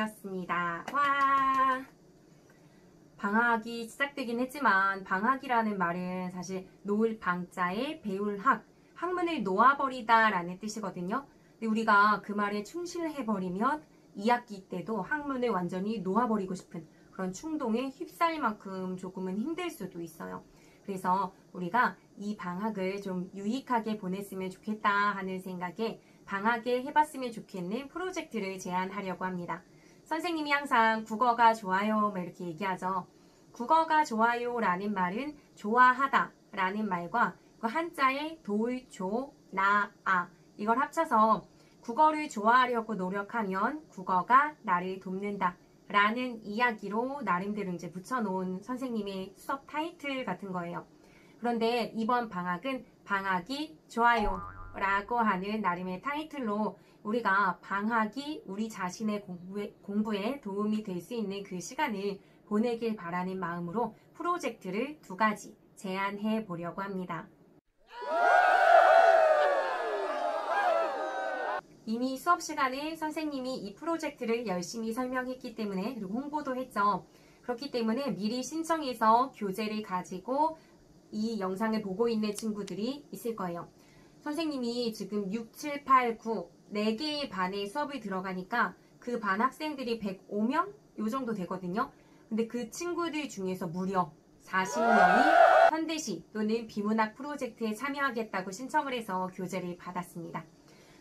되었습니다. 와! 방학이 시작되긴 했지만 방학이라는 말은 사실 놓을 방자에 배울 학, 학문을 놓아버리다 라는 뜻이거든요. 근데 우리가 그 말에 충실해버리면 2학기 때도 학문을 완전히 놓아버리고 싶은 그런 충동에 휩싸일 만큼 조금은 힘들 수도 있어요. 그래서 우리가 이 방학을 좀 유익하게 보냈으면 좋겠다 하는 생각에 방학에 해봤으면 좋겠는 프로젝트를 제안하려고 합니다. 선생님이 항상 국어가 좋아요 이렇게 얘기하죠. 국어가 좋아요 라는 말은 좋아하다 라는 말과 그 한자의 돌, 조, 나, 아 이걸 합쳐서 국어를 좋아하려고 노력하면 국어가 나를 돕는다 라는 이야기로 나름대로 이제 붙여놓은 선생님의 수업 타이틀 같은 거예요. 그런데 이번 방학은 방학이 좋아요 라고 하는 나름의 타이틀로 우리가 방학이 우리 자신의 공부에 도움이 될 수 있는 그 시간을 보내길 바라는 마음으로 프로젝트를 2가지 제안해 보려고 합니다. 이미 수업 시간에 선생님이 이 프로젝트를 열심히 설명했기 때문에 그리고 홍보도 했죠. 그렇기 때문에 미리 신청해서 교재를 가지고 이 영상을 보고 있는 친구들이 있을 거예요. 선생님이 지금 6, 7, 8, 9 4개의 반에 수업을 들어가니까 그 반 학생들이 105명? 요 정도 되거든요. 근데 그 친구들 중에서 무려 40명이 현대시 또는 비문학 프로젝트에 참여하겠다고 신청을 해서 교재를 받았습니다.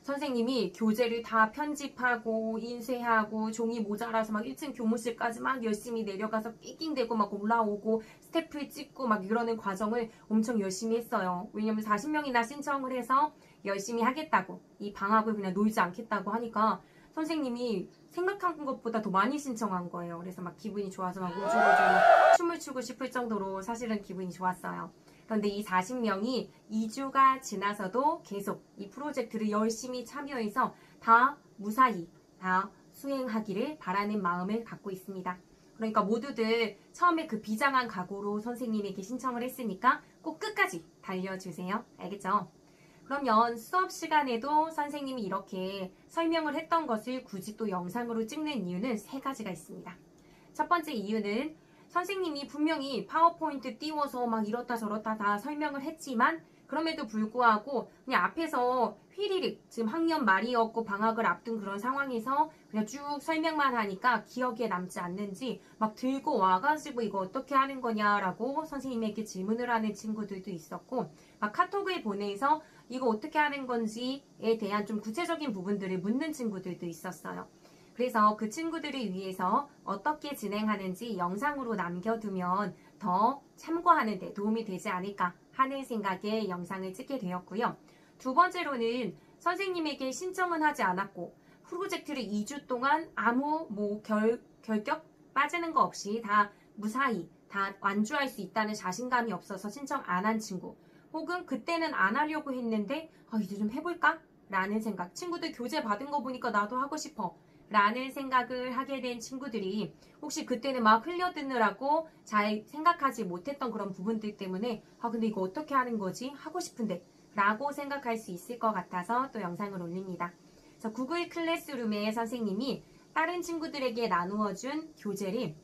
선생님이 교재를 다 편집하고 인쇄하고 종이 모자라서 막 1층 교무실까지 막 열심히 내려가서 낑낑대고 막 올라오고 스태프 찍고 막 이러는 과정을 엄청 열심히 했어요. 왜냐면 40명이나 신청을 해서 열심히 하겠다고 이 방학을 그냥 놀지 않겠다고 하니까 선생님이 생각한 것보다 더 많이 신청한 거예요. 그래서 막 기분이 좋아서 막 우주우주 막 춤을 추고 싶을 정도로 사실은 기분이 좋았어요. 그런데 이 40명이 2주가 지나서도 계속 이 프로젝트를 열심히 참여해서 다 무사히 다 수행하기를 바라는 마음을 갖고 있습니다. 그러니까 모두들 처음에 그 비장한 각오로 선생님에게 신청을 했으니까 꼭 끝까지 달려주세요. 알겠죠? 그러면 수업 시간에도 선생님이 이렇게 설명을 했던 것을 굳이 또 영상으로 찍는 이유는 3가지가 있습니다. 첫 번째 이유는 선생님이 분명히 파워포인트 띄워서 막 이렇다 저렇다 다 설명을 했지만 그럼에도 불구하고 그냥 앞에서 휘리릭 지금 학년 말이었고 방학을 앞둔 그런 상황에서 그냥 쭉 설명만 하니까 기억에 남지 않는지 막 들고 와가지고 이거 어떻게 하는 거냐라고 선생님에게 질문을 하는 친구들도 있었고 막 카톡을 보내서 이거 어떻게 하는 건지에 대한 좀 구체적인 부분들을 묻는 친구들도 있었어요. 그래서 그 친구들을 위해서 어떻게 진행하는지 영상으로 남겨두면 더 참고하는 데 도움이 되지 않을까 하는 생각에 영상을 찍게 되었고요. 2번째로는 선생님에게 신청은 하지 않았고 프로젝트를 2주 동안 아무 결격 빠지는 거 없이 다 무사히 다 완주할 수 있다는 자신감이 없어서 신청 안 한 친구 혹은 그때는 안 하려고 했는데 이제 좀 해볼까? 라는 생각 친구들 교재 받은 거 보니까 나도 하고 싶어 라는 생각을 하게 된 친구들이 혹시 그때는 막 흘려듣느라고 잘 생각하지 못했던 그런 부분들 때문에 근데 이거 어떻게 하는 거지? 하고 싶은데 라고 생각할 수 있을 것 같아서 또 영상을 올립니다. 그래서 구글 클래스룸에 선생님이 다른 친구들에게 나누어준 교재를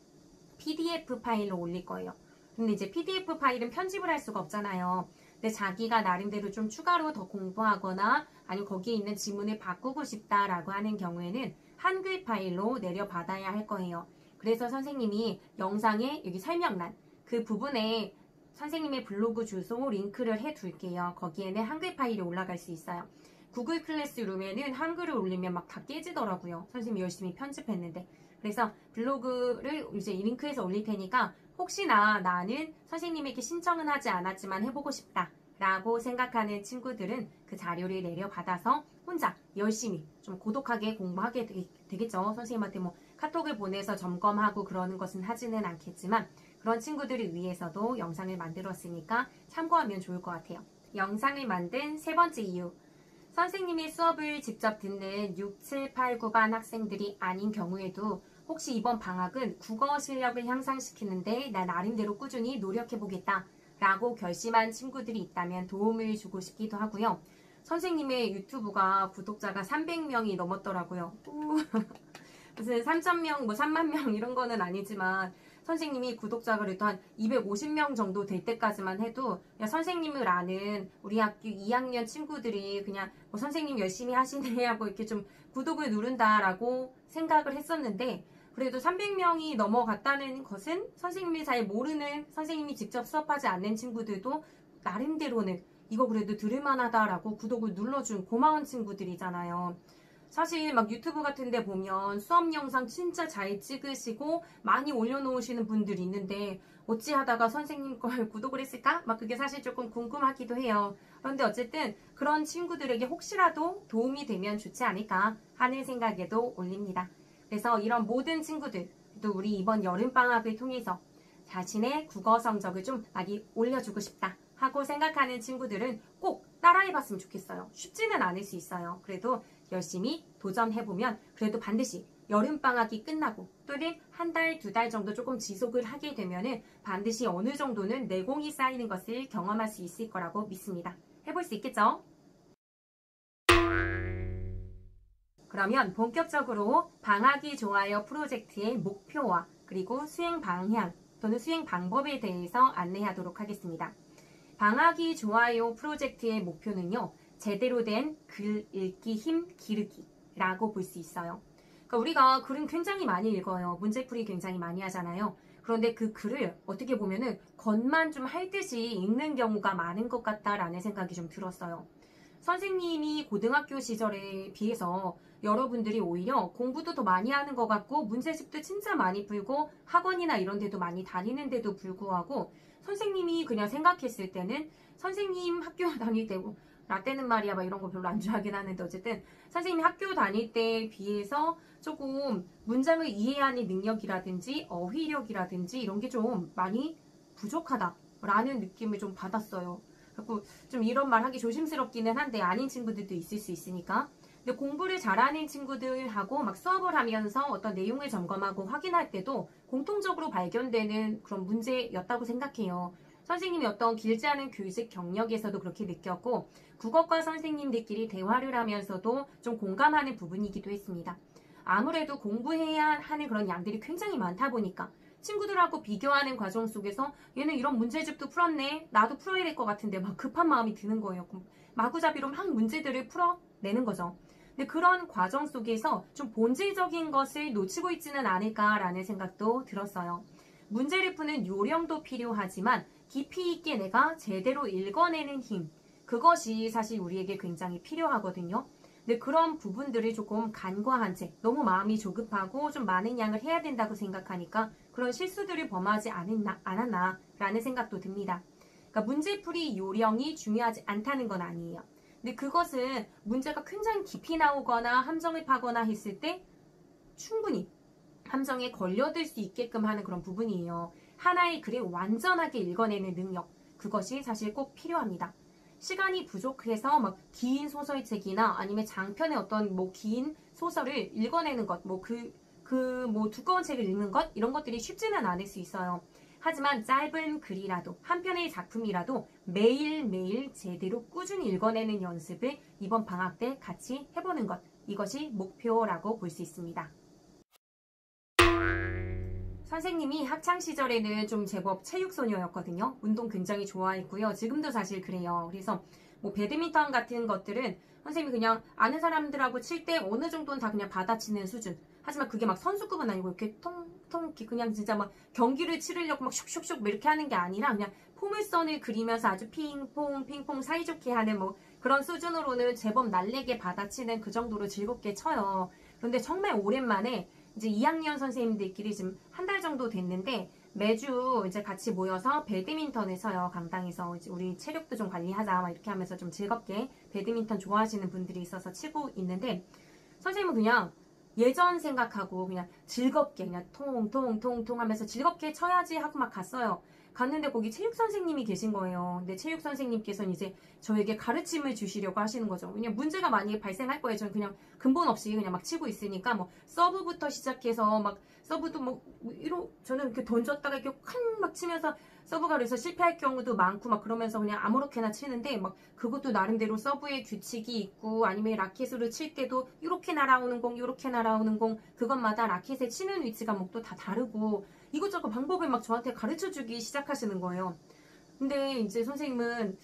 PDF 파일로 올릴 거예요. 근데 이제 PDF 파일은 편집을 할 수가 없잖아요. 근데 자기가 나름대로 좀 추가로 더 공부하거나 아니면 거기에 있는 지문을 바꾸고 싶다라고 하는 경우에는 한글 파일로 내려받아야 할 거예요. 그래서 선생님이 영상에 여기 설명란 그 부분에 선생님의 블로그 주소 링크를 해둘게요. 거기에는 한글 파일이 올라갈 수 있어요. 구글 클래스룸에는 한글을 올리면 막 다 깨지더라고요. 선생님이 열심히 편집했는데. 그래서 블로그를 이제 링크해서 올릴 테니까 혹시나 나는 선생님에게 신청은 하지 않았지만 해보고 싶다 라고 생각하는 친구들은 그 자료를 내려받아서 혼자 열심히 좀 고독하게 공부하게 되겠죠. 선생님한테 뭐 카톡을 보내서 점검하고 그러는 것은 하지는 않겠지만 그런 친구들을 위해서도 영상을 만들었으니까 참고하면 좋을 것 같아요. 영상을 만든 3번째 이유 선생님의 수업을 직접 듣는 6, 7, 8, 9반 학생들이 아닌 경우에도 혹시 이번 방학은 국어 실력을 향상시키는데 나 나름대로 꾸준히 노력해보겠다 라고 결심한 친구들이 있다면 도움을 주고 싶기도 하고요. 선생님의 유튜브가 구독자가 300명이 넘었더라고요. 무슨 3,000명, 뭐 3만 명 이런 거는 아니지만 선생님이 구독자가 그래도 한 250명 정도 될 때까지만 해도 야, 선생님을 아는 우리 학교 2학년 친구들이 그냥 뭐 선생님 열심히 하시네 하고 이렇게 좀 구독을 누른다라고 생각을 했었는데 그래도 300명이 넘어갔다는 것은 선생님이 잘 모르는 선생님이 직접 수업하지 않는 친구들도 나름대로는 이거 그래도 들을만하다라고 구독을 눌러준 고마운 친구들이잖아요. 사실 막 유튜브 같은 데 보면 수업 영상 진짜 잘 찍으시고 많이 올려놓으시는 분들이 있는데 어찌 하다가 선생님 걸 구독을 했을까? 막 그게 사실 조금 궁금하기도 해요. 그런데 어쨌든 그런 친구들에게 혹시라도 도움이 되면 좋지 않을까 하는 생각에도 올립니다. 그래서 이런 모든 친구들, 또 우리 이번 여름방학을 통해서 자신의 국어 성적을 좀 많이 올려주고 싶다 하고 생각하는 친구들은 꼭 따라해봤으면 좋겠어요. 쉽지는 않을 수 있어요. 그래도 열심히 도전해보면 그래도 반드시 여름방학이 끝나고 또는 한 달, 두 달 정도 조금 지속을 하게 되면은 반드시 어느 정도는 내공이 쌓이는 것을 경험할 수 있을 거라고 믿습니다. 해볼 수 있겠죠? 그러면 본격적으로 방학이 좋아요 프로젝트의 목표와 그리고 수행 방향 또는 수행 방법에 대해서 안내하도록 하겠습니다. 방학이 좋아요 프로젝트의 목표는요. 제대로 된 글 읽기 힘 기르기라고 볼 수 있어요. 그러니까 우리가 글은 굉장히 많이 읽어요. 문제풀이 굉장히 많이 하잖아요. 그런데 그 글을 어떻게 보면은 겉만 좀 할 듯이 읽는 경우가 많은 것 같다라는 생각이 좀 들었어요. 선생님이 고등학교 시절에 비해서 여러분들이 오히려 공부도 더 많이 하는 것 같고 문제집도 진짜 많이 풀고 학원이나 이런 데도 많이 다니는데도 불구하고 선생님이 그냥 생각했을 때는 선생님 학교 다닐 때고 라떼는 말이야 막 이런 거 별로 안 좋아하긴 하는데 어쨌든 선생님이 학교 다닐 때에 비해서 조금 문장을 이해하는 능력이라든지 어휘력이라든지 이런 게 좀 많이 부족하다라는 느낌을 좀 받았어요. 그래서 좀 이런 말 하기 조심스럽기는 한데 아닌 친구들도 있을 수 있으니까. 근데 공부를 잘하는 친구들하고 막 수업을 하면서 어떤 내용을 점검하고 확인할 때도 공통적으로 발견되는 그런 문제였다고 생각해요. 선생님이 어떤 길지 않은 교직 경력에서도 그렇게 느꼈고 국어과 선생님들끼리 대화를 하면서도 좀 공감하는 부분이기도 했습니다. 아무래도 공부해야 하는 그런 양들이 굉장히 많다 보니까 친구들하고 비교하는 과정 속에서 얘는 이런 문제집도 풀었네. 나도 풀어야 될 것 같은데 막 급한 마음이 드는 거예요. 마구잡이로 막 문제들을 풀어내는 거죠. 근데 그런 과정 속에서 좀 본질적인 것을 놓치고 있지는 않을까라는 생각도 들었어요. 문제를 푸는 요령도 필요하지만 깊이 있게 내가 제대로 읽어내는 힘, 그것이 사실 우리에게 굉장히 필요하거든요. 근데 그런 부분들을 조금 간과한 채 너무 마음이 조급하고 좀 많은 양을 해야 된다고 생각하니까 그런 실수들을 범하지 않았나라는 생각도 듭니다. 그러니까 문제풀이 요령이 중요하지 않다는 건 아니에요. 근데 그것은 문제가 굉장히 깊이 나오거나 함정을 파거나 했을 때 충분히 함정에 걸려들 수 있게끔 하는 그런 부분이에요. 하나의 글을 완전하게 읽어내는 능력, 그것이 사실 꼭 필요합니다. 시간이 부족해서 막 긴 소설책이나 아니면 장편의 어떤 뭐 긴 소설을 읽어내는 것, 뭐 두꺼운 책을 읽는 것, 이런 것들이 쉽지는 않을 수 있어요. 하지만 짧은 글이라도 한 편의 작품이라도 매일매일 제대로 꾸준히 읽어내는 연습을 이번 방학 때 같이 해보는 것, 이것이 목표라고 볼 수 있습니다. 선생님이 학창시절에는 좀 제법 체육소녀였거든요. 운동 굉장히 좋아했고요. 지금도 사실 그래요. 그래서 뭐 배드민턴 같은 것들은 선생님이 그냥 아는 사람들하고 칠 때 어느 정도는 다 그냥 받아치는 수준. 하지만 그게 막 선수급은 아니고 이렇게 통통 그냥 진짜 막 경기를 치르려고 막 슉슉슉 이렇게 하는 게 아니라 그냥 포물선을 그리면서 아주 핑퐁 핑퐁 사이좋게 하는 뭐 그런 수준으로는 제법 날래게 받아치는 그 정도로 즐겁게 쳐요. 그런데 정말 오랜만에 이제 2학년 선생님들끼리 지금 한 달 정도 됐는데 매주 이제 같이 모여서 배드민턴을 쳐요. 강당에서 이제 우리 체력도 좀 관리하자 막 이렇게 하면서 좀 즐겁게 배드민턴 좋아하시는 분들이 있어서 치고 있는데 선생님은 그냥 예전 생각하고 그냥 즐겁게 그냥 통통통통 하면서 즐겁게 쳐야지 하고 막 갔어요. 갔는데 거기 체육 선생님이 계신 거예요. 근데 체육 선생님께서는 이제 저에게 가르침을 주시려고 하시는 거죠. 왜냐면 문제가 많이 발생할 거예요. 저는 그냥 근본 없이 그냥 막 치고 있으니까 뭐 서브부터 시작해서 막 서브도 뭐 저는 이렇게 던졌다가 이렇게 쾅 막 치면서 서브가 그래서 실패할 경우도 많고 막 그러면서 그냥 아무렇게나 치는데 막 그것도 나름대로 서브의 규칙이 있고 아니면 라켓으로 칠 때도 이렇게 날아오는 공, 이렇게 날아오는 공 그것마다 라켓에 치는 위치가 뭐 또 다 다르고 이것저것 방법을 막 저한테 가르쳐 주기 시작하시는 거예요. 근데 이제 선생님은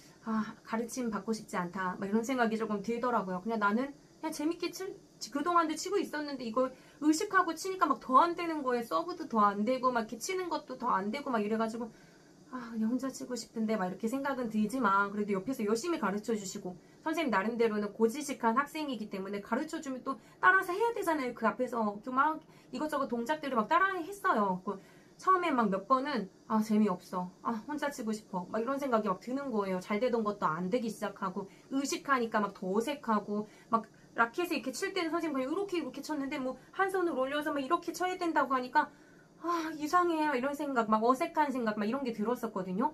가르침 받고 싶지 않다 막 이런 생각이 조금 들더라고요. 그냥 나는 그냥 재밌게 그동안도 치고 있었는데 이걸 의식하고 치니까 막 더 안 되는 거예요. 서브도 더 안 되고 막 이렇게 치는 것도 더 안 되고 막 이래가지고 그냥 혼자 치고 싶은데 막 이렇게 생각은 들지만 그래도 옆에서 열심히 가르쳐 주시고 선생님 나름대로는 고지식한 학생이기 때문에 가르쳐 주면 또 따라서 해야 되잖아요. 그 앞에서 막 이것저것 동작들을 막 따라 했어요. 처음에 막 몇 번은 재미없어. 혼자 치고 싶어. 막 이런 생각이 막 드는 거예요. 잘 되던 것도 안 되기 시작하고 의식하니까 막 더 어색하고 막 라켓에 이렇게 칠 때는 선생님 그냥 이렇게 쳤는데 뭐 한 손을 올려서 막 이렇게 쳐야 된다고 하니까 이상해요. 이런 생각, 막 어색한 생각, 막 이런 게 들었었거든요.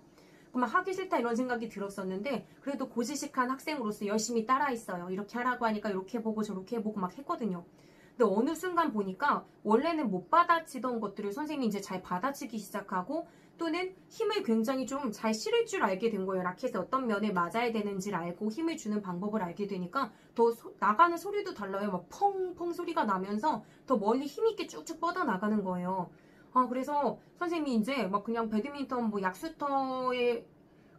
막 하기 싫다 이런 생각이 들었었는데 그래도 고지식한 학생으로서 열심히 따라했어요. 이렇게 하라고 하니까 이렇게 해보고 저렇게 해보고 막 했거든요. 근데 어느 순간 보니까 원래는 못 받아치던 것들을 선생님이 이제 잘 받아치기 시작하고 또는 힘을 굉장히 좀 잘 실을 줄 알게 된 거예요. 라켓에 어떤 면에 맞아야 되는지를 알고 힘을 주는 방법을 알게 되니까 더 나가는 소리도 달라요. 막 펑펑 소리가 나면서 더 멀리 힘있게 쭉쭉 뻗어나가는 거예요. 그래서 선생님이 이제 막 그냥 배드민턴 뭐 약수터의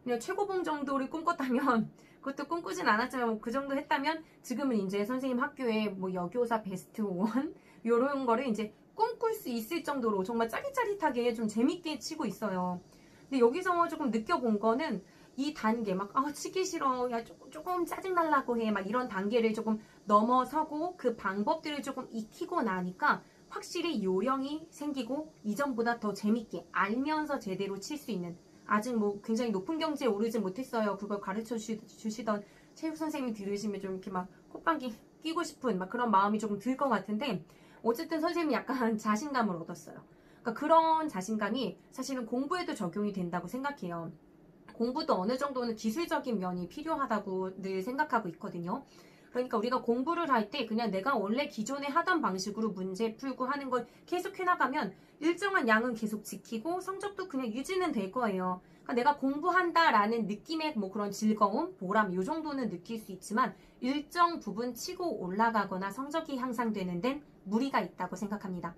그냥 최고봉 정도를 꿈꿨다면 그것도 꿈꾸진 않았지만 뭐그 정도 했다면 지금은 이제 선생님 학교에 뭐 여교사 베스트 1 이런 거를 이제 꿈꿀 수 있을 정도로 정말 짜릿짜릿하게 좀 재밌게 치고 있어요. 근데 여기서 조금 느껴본 거는 이 단계 막 치기 싫어 야 조금 짜증날라고 해 막 이런 단계를 조금 넘어서고 그 방법들을 조금 익히고 나니까 확실히 요령이 생기고 이전보다 더 재밌게 알면서 제대로 칠 수 있는 아직 뭐 굉장히 높은 경지에 오르지 못했어요. 그걸 가르쳐 주시던 체육 선생님이 들으시면 좀 이렇게 막 콧방귀 끼고 싶은 막 그런 마음이 조금 들 것 같은데 어쨌든 선생님이 약간 자신감을 얻었어요. 그러니까 그런 자신감이 사실은 공부에도 적용이 된다고 생각해요. 공부도 어느 정도는 기술적인 면이 필요하다고 늘 생각하고 있거든요. 그러니까 우리가 공부를 할 때 그냥 내가 원래 기존에 하던 방식으로 문제 풀고 하는 걸 계속 해나가면 일정한 양은 계속 지키고 성적도 그냥 유지는 될 거예요. 그러니까 내가 공부한다라는 느낌의 뭐 그런 즐거움, 보람 이 정도는 느낄 수 있지만 일정 부분 치고 올라가거나 성적이 향상되는 데는 무리가 있다고 생각합니다.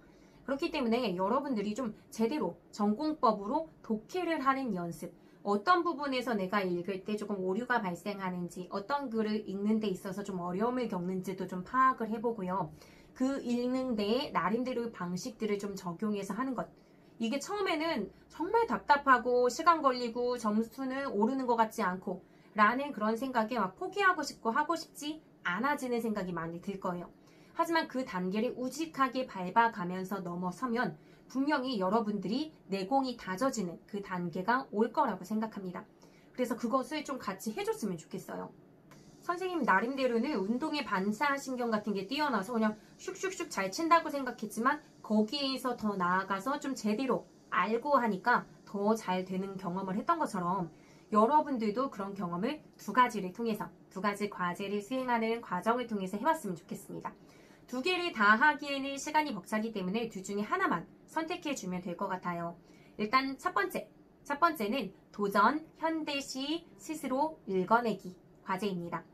그렇기 때문에 여러분들이 좀 제대로 전공법으로 독해를 하는 연습 어떤 부분에서 내가 읽을 때 조금 오류가 발생하는지 어떤 글을 읽는 데 있어서 좀 어려움을 겪는지도 좀 파악을 해보고요. 그 읽는 데에 나름대로 방식들을 좀 적용해서 하는 것. 이게 처음에는 정말 답답하고 시간 걸리고 점수는 오르는 것 같지 않고 라는 그런 생각에 막 포기하고 싶고 하고 싶지 않아지는 생각이 많이 들 거예요. 하지만 그 단계를 우직하게 밟아가면서 넘어서면 분명히 여러분들이 내공이 다져지는 그 단계가 올 거라고 생각합니다. 그래서 그것을 좀 같이 해줬으면 좋겠어요. 선생님 나름대로는 운동의 반사신경 같은 게 뛰어나서 그냥 슉슉슉 잘 친다고 생각했지만 거기에서 더 나아가서 좀 제대로 알고 하니까 더 잘 되는 경험을 했던 것처럼 여러분들도 그런 경험을 두 가지 과제를 수행하는 과정을 통해서 해봤으면 좋겠습니다. 두 개를 다 하기에는 시간이 벅차기 때문에 둘 중에 하나만 선택해주면 될 것 같아요. 일단 첫 번째는 도전 현대시 스스로 읽어내기 과제입니다.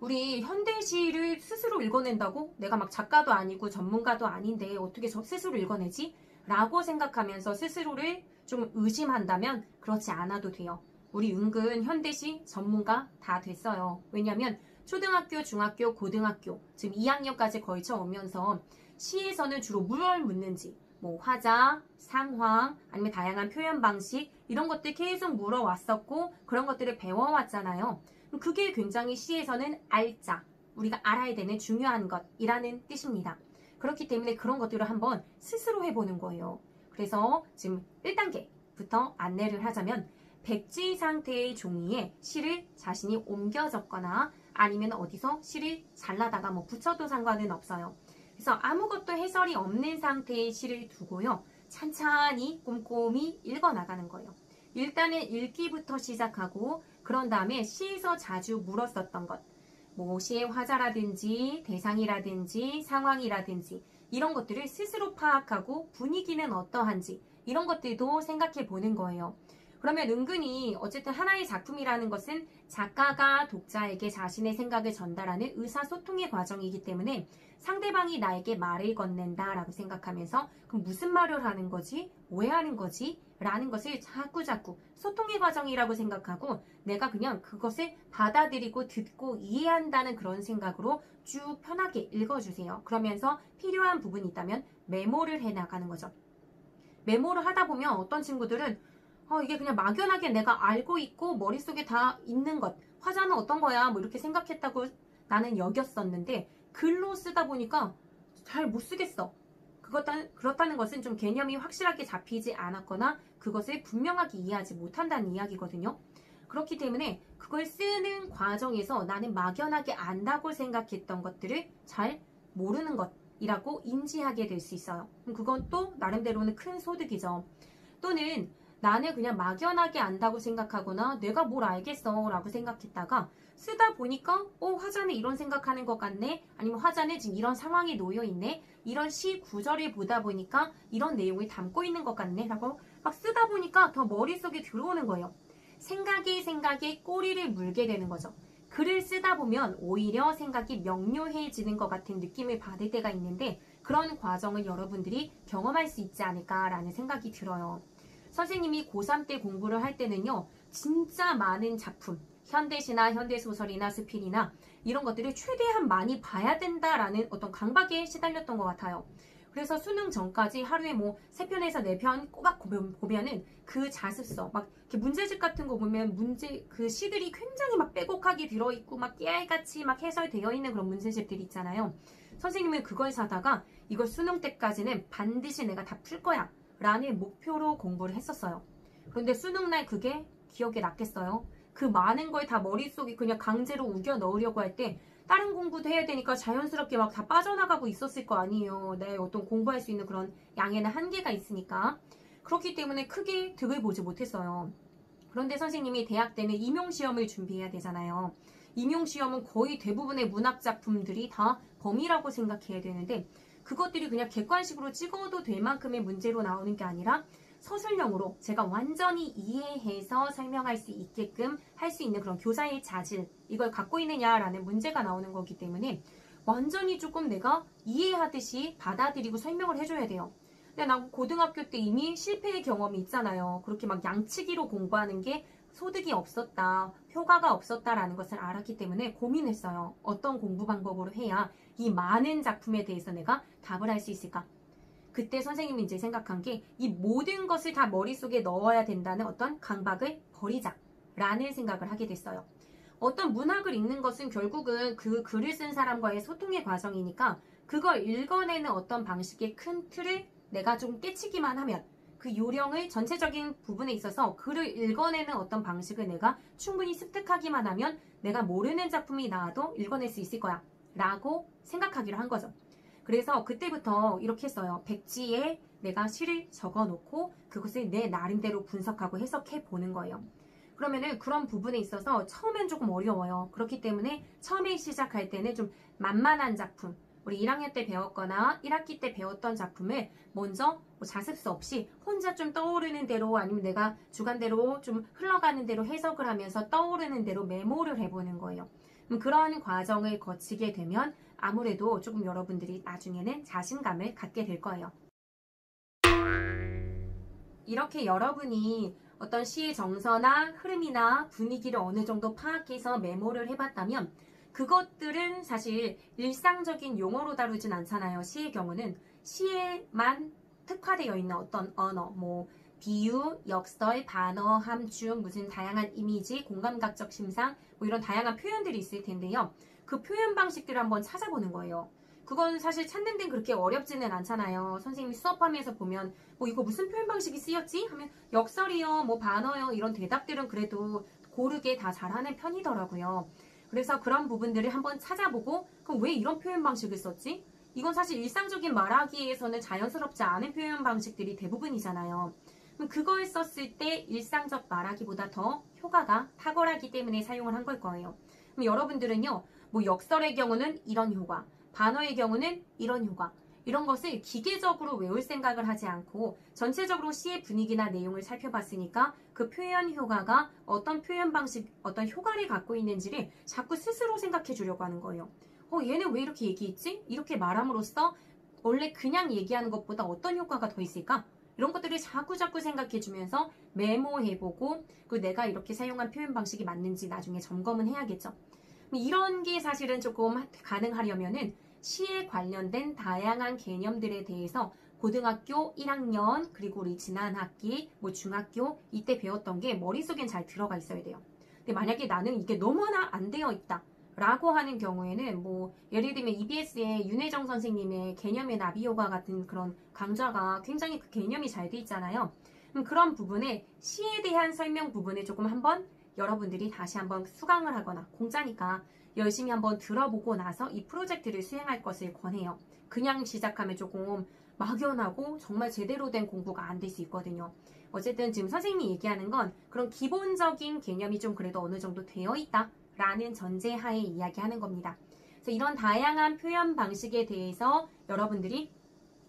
우리 현대시를 스스로 읽어낸다고? 내가 막 작가도 아니고 전문가도 아닌데 어떻게 스스로 읽어내지? 라고 생각하면서 스스로를 좀 의심한다면 그렇지 않아도 돼요. 우리 은근 현대시 전문가 다 됐어요. 왜냐면 초등학교, 중학교, 고등학교 지금 2학년까지 걸쳐 오면서 시에서는 주로 뭘 묻는지 뭐 화자, 상황, 아니면 다양한 표현 방식 이런 것들 계속 물어왔었고 그런 것들을 배워왔잖아요. 그게 굉장히 시에서는 알자, 우리가 알아야 되는 중요한 것이라는 뜻입니다. 그렇기 때문에 그런 것들을 한번 스스로 해보는 거예요. 그래서 지금 1단계부터 안내를 하자면 백지 상태의 종이에 시를 자신이 옮겨 적거나 아니면 어디서 시를 잘라다가 뭐 붙여도 상관은 없어요. 그래서 아무것도 해설이 없는 상태의 시를 두고요. 찬찬히 꼼꼼히 읽어나가는 거예요. 일단은 읽기부터 시작하고 그런 다음에 시에서 자주 물었었던 것. 뭐 시의 화자라든지 대상이라든지 상황이라든지 이런 것들을 스스로 파악하고 분위기는 어떠한지 이런 것들도 생각해 보는 거예요. 그러면 은근히 어쨌든 하나의 작품이라는 것은 작가가 독자에게 자신의 생각을 전달하는 의사소통의 과정이기 때문에 상대방이 나에게 말을 건넨다라고 생각하면서 그럼 무슨 말을 하는 거지? 왜 하는 거지? 라는 것을 자꾸자꾸 소통의 과정이라고 생각하고 내가 그냥 그것을 받아들이고 듣고 이해한다는 그런 생각으로 쭉 편하게 읽어주세요. 그러면서 필요한 부분이 있다면 메모를 해나가는 거죠. 메모를 하다 보면 어떤 친구들은 이게 그냥 막연하게 내가 알고 있고 머릿속에 다 있는 것. 화자는 어떤 거야? 뭐 이렇게 생각했다고 나는 여겼었는데 글로 쓰다 보니까 잘 못 쓰겠어. 그렇다는 것은 좀 개념이 확실하게 잡히지 않았거나 그것을 분명하게 이해하지 못한다는 이야기거든요. 그렇기 때문에 그걸 쓰는 과정에서 나는 막연하게 안다고 생각했던 것들을 잘 모르는 것이라고 인지하게 될 수 있어요. 그럼 그건 또 나름대로는 큰 소득이죠. 또는 나는 그냥 막연하게 안다고 생각하거나 내가 뭘 알겠어 라고 생각했다가 쓰다 보니까 화자는 이런 생각하는 것 같네, 아니면 화자는 지금 이런 상황에 놓여 있네, 이런 시 구절을 보다 보니까 이런 내용을 담고 있는 것 같네 라고 막 쓰다 보니까 더 머릿속에 들어오는 거예요. 생각에 꼬리를 물게 되는 거죠. 글을 쓰다 보면 오히려 생각이 명료해지는 것 같은 느낌을 받을 때가 있는데 그런 과정을 여러분들이 경험할 수 있지 않을까라는 생각이 들어요. 선생님이 고3 때 공부를 할 때는요, 진짜 많은 작품, 현대시나 현대소설이나 스필이나 이런 것들을 최대한 많이 봐야 된다라는 어떤 강박에 시달렸던 것 같아요. 그래서 수능 전까지 하루에 뭐 3편에서 4편 꼬박 보면은 그 자습서, 막 이렇게 문제집 같은 거 보면 그 시들이 굉장히 막 빼곡하게 들어있고 막 깨알같이 막 해설되어 있는 그런 문제집들이 있잖아요. 선생님은 그걸 사다가 이걸 수능 때까지는 반드시 내가 다 풀 거야 라는 목표로 공부를 했었어요. 그런데 수능날 그게 기억에 남겠어요? 그 많은 걸 다 머릿속에 그냥 강제로 우겨 넣으려고 할 때 다른 공부도 해야 되니까 자연스럽게 막 다 빠져나가고 있었을 거 아니에요. 내 어떤 공부할 수 있는 그런 양에는 한계가 있으니까. 그렇기 때문에 크게 득을 보지 못했어요. 그런데 선생님이 대학 때는 임용시험을 준비해야 되잖아요. 임용시험은 거의 대부분의 문학작품들이 다 범위라고 생각해야 되는데 그것들이 그냥 객관식으로 찍어도 될 만큼의 문제로 나오는 게 아니라 서술형으로 제가 완전히 이해해서 설명할 수 있게끔 할 수 있는 그런 교사의 자질, 이걸 갖고 있느냐라는 문제가 나오는 거기 때문에 완전히 조금 내가 이해하듯이 받아들이고 설명을 해줘야 돼요. 근데 나 고등학교 때 이미 실패의 경험이 있잖아요. 그렇게 막 양치기로 공부하는 게 소득이 없었다, 효과가 없었다라는 것을 알았기 때문에 고민했어요. 어떤 공부 방법으로 해야 이 많은 작품에 대해서 내가 답을 할 수 있을까? 그때 선생님이 이제 생각한 게 이 모든 것을 다 머릿속에 넣어야 된다는 어떤 강박을 버리자라는 생각을 하게 됐어요. 어떤 문학을 읽는 것은 결국은 그 글을 쓴 사람과의 소통의 과정이니까 그걸 읽어내는 어떤 방식의 큰 틀을 내가 좀 깨치기만 하면 그 요령을 전체적인 부분에 있어서 글을 읽어내는 어떤 방식을 내가 충분히 습득하기만 하면 내가 모르는 작품이 나와도 읽어낼 수 있을 거야 라고 생각하기로 한 거죠. 그래서 그때부터 이렇게 했어요. 백지에 내가 시를 적어놓고 그것을 내 나름대로 분석하고 해석해 보는 거예요. 그러면은 그런 부분에 있어서 처음엔 조금 어려워요. 그렇기 때문에 처음에 시작할 때는 좀 만만한 작품, 우리 1학년 때 배웠거나 1학기 때 배웠던 작품을 먼저 뭐 자습서 없이 혼자 좀 떠오르는 대로 아니면 내가 주관대로 좀 흘러가는 대로 해석을 하면서 떠오르는 대로 메모를 해보는 거예요. 그런 과정을 거치게 되면 아무래도 조금 여러분들이 나중에는 자신감을 갖게 될 거예요. 이렇게 여러분이 어떤 시의 정서나 흐름이나 분위기를 어느 정도 파악해서 메모를 해봤다면 그것들은 사실 일상적인 용어로 다루진 않잖아요. 시의 경우는 시에만 특화되어 있는 어떤 언어, 뭐 비유, 역설, 반어, 함축, 무슨 다양한 이미지, 공감각적 심상 뭐 이런 다양한 표현들이 있을 텐데요. 그 표현 방식들을 한번 찾아보는 거예요. 그건 사실 찾는 데는 그렇게 어렵지는 않잖아요. 선생님이 수업하면서 보면 뭐 이거 무슨 표현 방식이 쓰였지? 하면 역설이요, 뭐 반어요 이런 대답들은 그래도 고르게 다 잘하는 편이더라고요. 그래서 그런 부분들을 한번 찾아보고 그럼 왜 이런 표현 방식을 썼지? 이건 사실 일상적인 말하기에서는 자연스럽지 않은 표현 방식들이 대부분이잖아요. 그럼 그걸 썼을 때 일상적 말하기보다 더 효과가 탁월하기 때문에 사용을 한 걸 거예요. 그럼 여러분들은요, 뭐 역설의 경우는 이런 효과, 반어의 경우는 이런 효과, 이런 것을 기계적으로 외울 생각을 하지 않고 전체적으로 시의 분위기나 내용을 살펴봤으니까 그 표현 효과가 어떤 표현 방식, 어떤 효과를 갖고 있는지를 자꾸 스스로 생각해 주려고 하는 거예요. 얘는 왜 이렇게 얘기했지? 이렇게 말함으로써 원래 그냥 얘기하는 것보다 어떤 효과가 더 있을까? 이런 것들을 자꾸 생각해 주면서 메모해보고 그리고 내가 이렇게 사용한 표현 방식이 맞는지 나중에 점검은 해야겠죠. 이런 게 사실은 조금 가능하려면은 시에 관련된 다양한 개념들에 대해서 고등학교 1학년 그리고 우리 지난 학기 뭐 중학교 이때 배웠던 게 머릿속엔 잘 들어가 있어야 돼요. 근데 만약에 나는 이게 너무나 안 되어 있다 라고 하는 경우에는 뭐 예를 들면 EBS의 윤혜정 선생님의 개념의 나비효과 같은 그런 강좌가 굉장히 그 개념이 잘 돼 있잖아요. 그런 부분에 시에 대한 설명 부분을 조금 한번 여러분들이 다시 한번 수강을 하거나 공짜니까 열심히 한번 들어보고 나서 이 프로젝트를 수행할 것을 권해요. 그냥 시작하면 조금 막연하고 정말 제대로 된 공부가 안 될 수 있거든요. 어쨌든 지금 선생님이 얘기하는 건 그런 기본적인 개념이 좀 그래도 어느 정도 되어 있다 라는 전제하에 이야기하는 겁니다. 그래서 이런 다양한 표현 방식에 대해서 여러분들이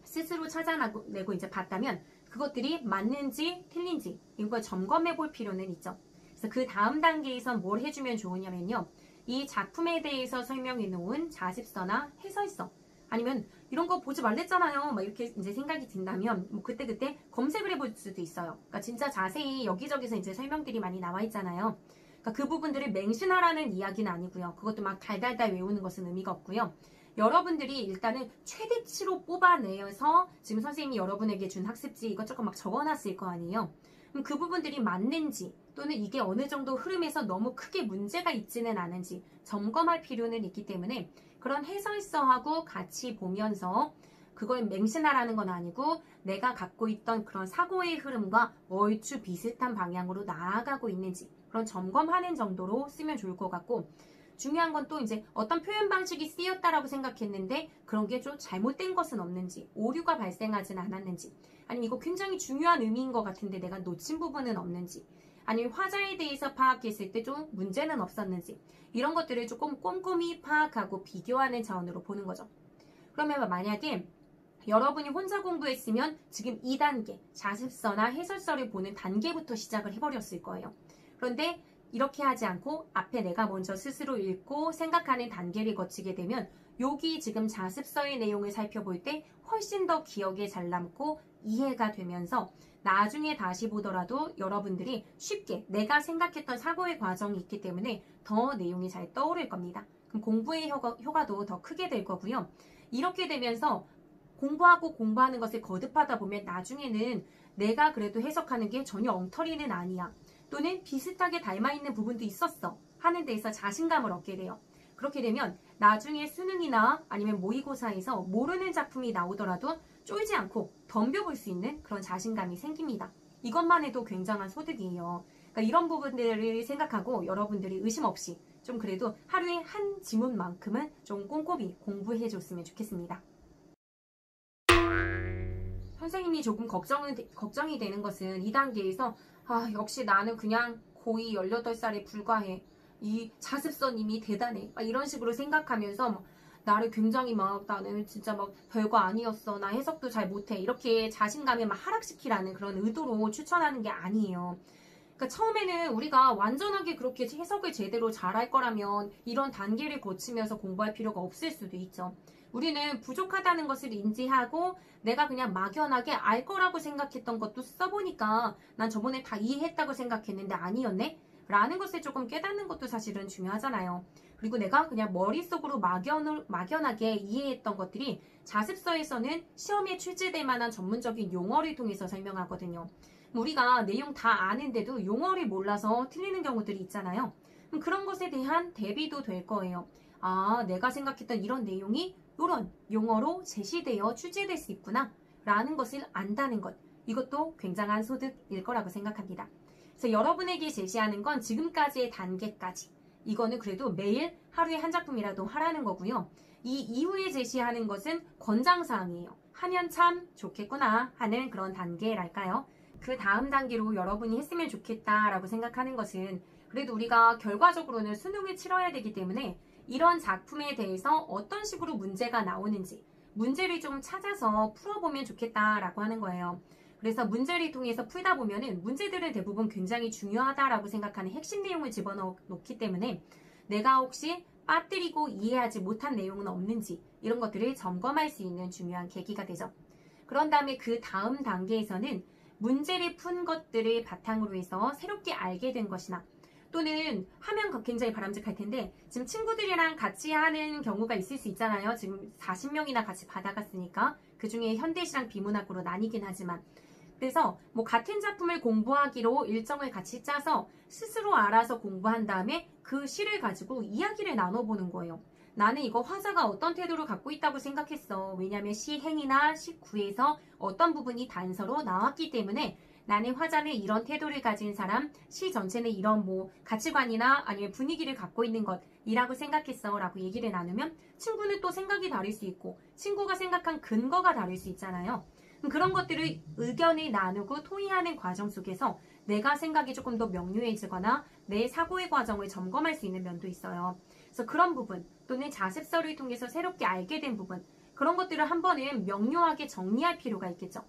스스로 찾아내고 이제 봤다면 그것들이 맞는지 틀린지 이걸 점검해 볼 필요는 있죠. 그래서 그 다음 단계에서 뭘 해주면 좋으냐면요. 이 작품에 대해서 설명해 놓은 자습서나 해설서 아니면 이런 거 보지 말랬잖아요. 막 이렇게 이제 생각이 든다면 뭐 그때 검색을 해볼 수도 있어요. 그러니까 진짜 자세히 여기저기서 이제 설명들이 많이 나와 있잖아요. 그러니까 그 부분들을 맹신하라는 이야기는 아니고요. 그것도 막 달달달 외우는 것은 의미가 없고요. 여러분들이 일단은 최대치로 뽑아내서 지금 선생님이 여러분에게 준 학습지 이것저것 막 적어놨을 거 아니에요. 그럼 그 부분들이 맞는지 또는 이게 어느 정도 흐름에서 너무 크게 문제가 있지는 않은지 점검할 필요는 있기 때문에 그런 해설서하고 같이 보면서 그걸 맹신하라는 건 아니고 내가 갖고 있던 그런 사고의 흐름과 얼추 비슷한 방향으로 나아가고 있는지 그런 점검하는 정도로 쓰면 좋을 것 같고 중요한 건 또 이제 어떤 표현 방식이 쓰였다라고 생각했는데 그런 게 좀 잘못된 것은 없는지 오류가 발생하지는 않았는지 아니면 이거 굉장히 중요한 의미인 것 같은데 내가 놓친 부분은 없는지 아니면 화자에 대해서 파악했을 때 좀 문제는 없었는지 이런 것들을 조금 꼼꼼히 파악하고 비교하는 차원으로 보는 거죠. 그러면 만약에 여러분이 혼자 공부했으면 지금 2단계 자습서나 해설서를 보는 단계부터 시작을 해버렸을 거예요. 그런데 이렇게 하지 않고 앞에 내가 먼저 스스로 읽고 생각하는 단계를 거치게 되면 여기 지금 자습서의 내용을 살펴볼 때 훨씬 더 기억에 잘 남고 이해가 되면서 나중에 다시 보더라도 여러분들이 쉽게 내가 생각했던 사고의 과정이 있기 때문에 더 내용이 잘 떠오를 겁니다. 그럼 공부의 효과도 더 크게 될 거고요. 이렇게 되면서 공부하는 것을 거듭하다 보면 나중에는 내가 그래도 해석하는 게 전혀 엉터리는 아니야. 또는 비슷하게 닮아있는 부분도 있었어 하는 데에서 자신감을 얻게 돼요. 그렇게 되면 나중에 수능이나 아니면 모의고사에서 모르는 작품이 나오더라도 쫄지 않고 덤벼볼 수 있는 그런 자신감이 생깁니다. 이것만 해도 굉장한 소득이에요. 그러니까 이런 부분들을 생각하고 여러분들이 의심 없이 좀 그래도 하루에 한 지문만큼은 좀 꼼꼼히 공부해 줬으면 좋겠습니다. 선생님이 조금 걱정이 되는 것은 이 단계에서 역시 나는 그냥 고2 18살에 불과해. 이 자습서님이 대단해. 이런 식으로 생각하면서 나를 굉장히 나는 진짜 별거 아니었어. 나 해석도 잘 못해. 이렇게 자신감을 하락시키라는 그런 의도로 추천하는 게 아니에요. 그러니까 처음에는 우리가 완전하게 그렇게 해석을 제대로 잘할 거라면 이런 단계를 거치면서 공부할 필요가 없을 수도 있죠. 우리는 부족하다는 것을 인지하고 내가 그냥 막연하게 알 거라고 생각했던 것도 써보니까 난 저번에 다 이해했다고 생각했는데 아니었네? 라는 것을 조금 깨닫는 것도 사실은 중요하잖아요. 그리고 내가 그냥 머릿속으로 막연하게 이해했던 것들이 자습서에서는 시험에 출제될 만한 전문적인 용어를 통해서 설명하거든요. 우리가 내용 다 아는데도 용어를 몰라서 틀리는 경우들이 있잖아요. 그런 것에 대한 대비도 될 거예요. 내가 생각했던 이런 내용이 이런 용어로 제시되어 출제될 수 있구나 라는 것을 안다는 것, 이것도 굉장한 소득일 거라고 생각합니다. 그래서 여러분에게 제시하는 건 지금까지의 단계까지, 이거는 그래도 매일 하루에 한 작품이라도 하라는 거고요. 이 이후에 제시하는 것은 권장사항이에요. 하면 참 좋겠구나 하는 그런 단계랄까요. 그 다음 단계로 여러분이 했으면 좋겠다라고 생각하는 것은 그래도 우리가 결과적으로는 수능을 치러야 되기 때문에 이런 작품에 대해서 어떤 식으로 문제가 나오는지 문제를 좀 찾아서 풀어보면 좋겠다라고 하는 거예요. 그래서 문제를 통해서 풀다 보면은 문제들은 대부분 굉장히 중요하다라고 생각하는 핵심 내용을 집어넣기 때문에 내가 혹시 빠뜨리고 이해하지 못한 내용은 없는지 이런 것들을 점검할 수 있는 중요한 계기가 되죠. 그런 다음에 그 다음 단계에서는 문제를 푼 것들을 바탕으로 해서 새롭게 알게 된 것이나 또는 하면 굉장히 바람직할 텐데 지금 친구들이랑 같이 하는 경우가 있을 수 있잖아요. 지금 40명이나 같이 받아갔으니까 그중에 현대시랑 비문학으로 나뉘긴 하지만 그래서 뭐 같은 작품을 공부하기로 일정을 같이 짜서 스스로 알아서 공부한 다음에 그 시를 가지고 이야기를 나눠보는 거예요. 나는 이거 화자가 어떤 태도를 갖고 있다고 생각했어. 왜냐하면 시행이나 시구에서 어떤 부분이 단서로 나왔기 때문에 나는 화자는 이런 태도를 가진 사람, 시 전체는 이런 뭐 가치관이나 아니면 분위기를 갖고 있는 것이라고 생각했어 라고 얘기를 나누면 친구는 또 생각이 다를 수 있고 친구가 생각한 근거가 다를 수 있잖아요. 그런 것들을 의견을 나누고 토의하는 과정 속에서 내가 생각이 조금 더 명료해지거나 내 사고의 과정을 점검할 수 있는 면도 있어요. 그래서 그런 부분 또는 자습서를 통해서 새롭게 알게 된 부분 그런 것들을 한 번은 명료하게 정리할 필요가 있겠죠.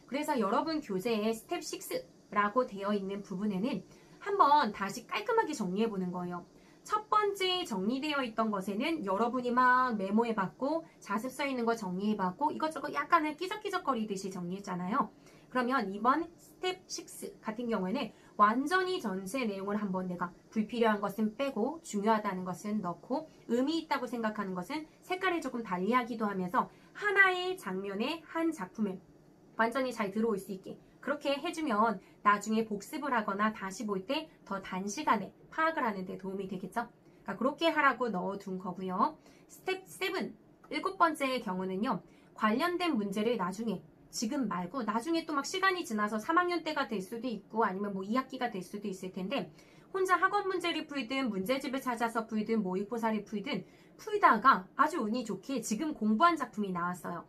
그래서 여러분 교재에 스텝 6라고 되어 있는 부분에는 한번 다시 깔끔하게 정리해 보는 거예요. 첫 번째 정리되어 있던 것에는 여러분이 막 메모해봤고 자습서에 있는 거 정리해봤고 이것저것 약간은 끼적끼적거리듯이 정리했잖아요. 그러면 이번 스텝 6 같은 경우에는 완전히 전체 내용을 한번 내가 불필요한 것은 빼고 중요하다는 것은 넣고 의미 있다고 생각하는 것은 색깔을 조금 달리하기도 하면서 하나의 장면에 한 작품을 완전히 잘 들어올 수 있게 그렇게 해주면 나중에 복습을 하거나 다시 볼 때 더 단시간에 파악을 하는 데 도움이 되겠죠. 그러니까 그렇게 하라고 넣어둔 거고요. 스텝 7, 일곱 번째의 경우는요. 관련된 문제를 나중에 지금 말고 나중에 또 막 시간이 지나서 3학년 때가 될 수도 있고 아니면 뭐 2학기가 될 수도 있을 텐데 혼자 학원 문제를 풀든 문제집을 찾아서 풀든 모의고사를 풀든 풀다가 아주 운이 좋게 지금 공부한 작품이 나왔어요.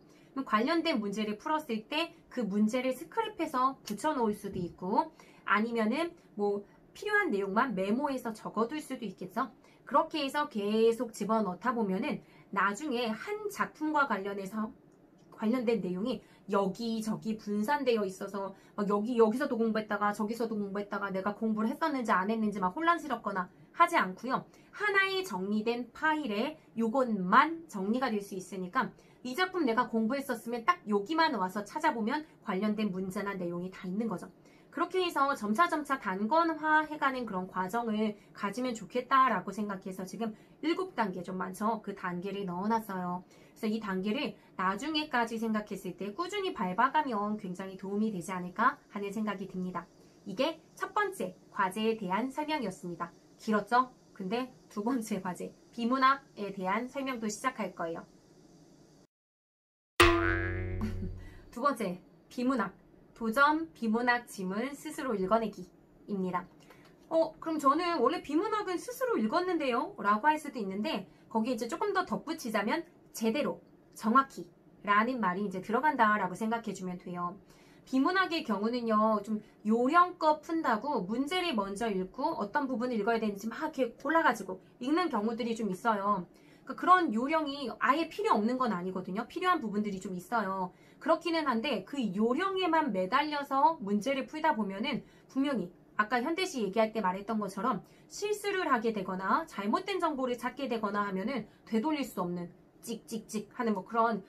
관련된 문제를 풀었을 때 그 문제를 스크랩해서 붙여놓을 수도 있고 아니면은 뭐 필요한 내용만 메모해서 적어둘 수도 있겠죠. 그렇게 해서 계속 집어넣다 보면은 나중에 한 작품과 관련된 내용이 여기저기 분산되어 있어서 막 여기서도 공부했다가 저기서도 공부했다가 내가 공부를 했었는지 안 했는지 막 혼란스럽거나 하지 않고요. 하나의 정리된 파일에 이것만 정리가 될 수 있으니까 이 작품 내가 공부했었으면 딱 여기만 와서 찾아보면 관련된 문제나 내용이 다 있는 거죠. 그렇게 해서 점차점차 단권화해가는 그런 과정을 가지면 좋겠다라고 생각해서 지금 7단계 좀 많죠. 그 단계를 넣어놨어요. 그래서 이 단계를 나중에까지 생각했을 때 꾸준히 밟아가면 굉장히 도움이 되지 않을까 하는 생각이 듭니다. 이게 첫 번째 과제에 대한 설명이었습니다. 길었죠? 근데 두 번째 과제, 비문학에 대한 설명도 시작할 거예요. 두 번째, 비문학. 도전 비문학 지문 스스로 읽어내기입니다. 그럼 저는 원래 비문학은 스스로 읽었는데요? 라고 할 수도 있는데 거기에 이제 조금 더 덧붙이자면 제대로, 정확히 라는 말이 이제 들어간다라고 생각해주면 돼요. 비문학의 경우는요, 좀 요령껏 푼다고 문제를 먼저 읽고 어떤 부분을 읽어야 되는지 막 이렇게 골라가지고 읽는 경우들이 좀 있어요. 그러니까 그런 요령이 아예 필요 없는 건 아니거든요. 필요한 부분들이 좀 있어요. 그렇기는 한데 그 요령에만 매달려서 문제를 풀다 보면은 분명히 아까 현대시 얘기할 때 말했던 것처럼 실수를 하게 되거나 잘못된 정보를 찾게 되거나 하면은 되돌릴 수 없는 찍찍찍 하는 뭐 그런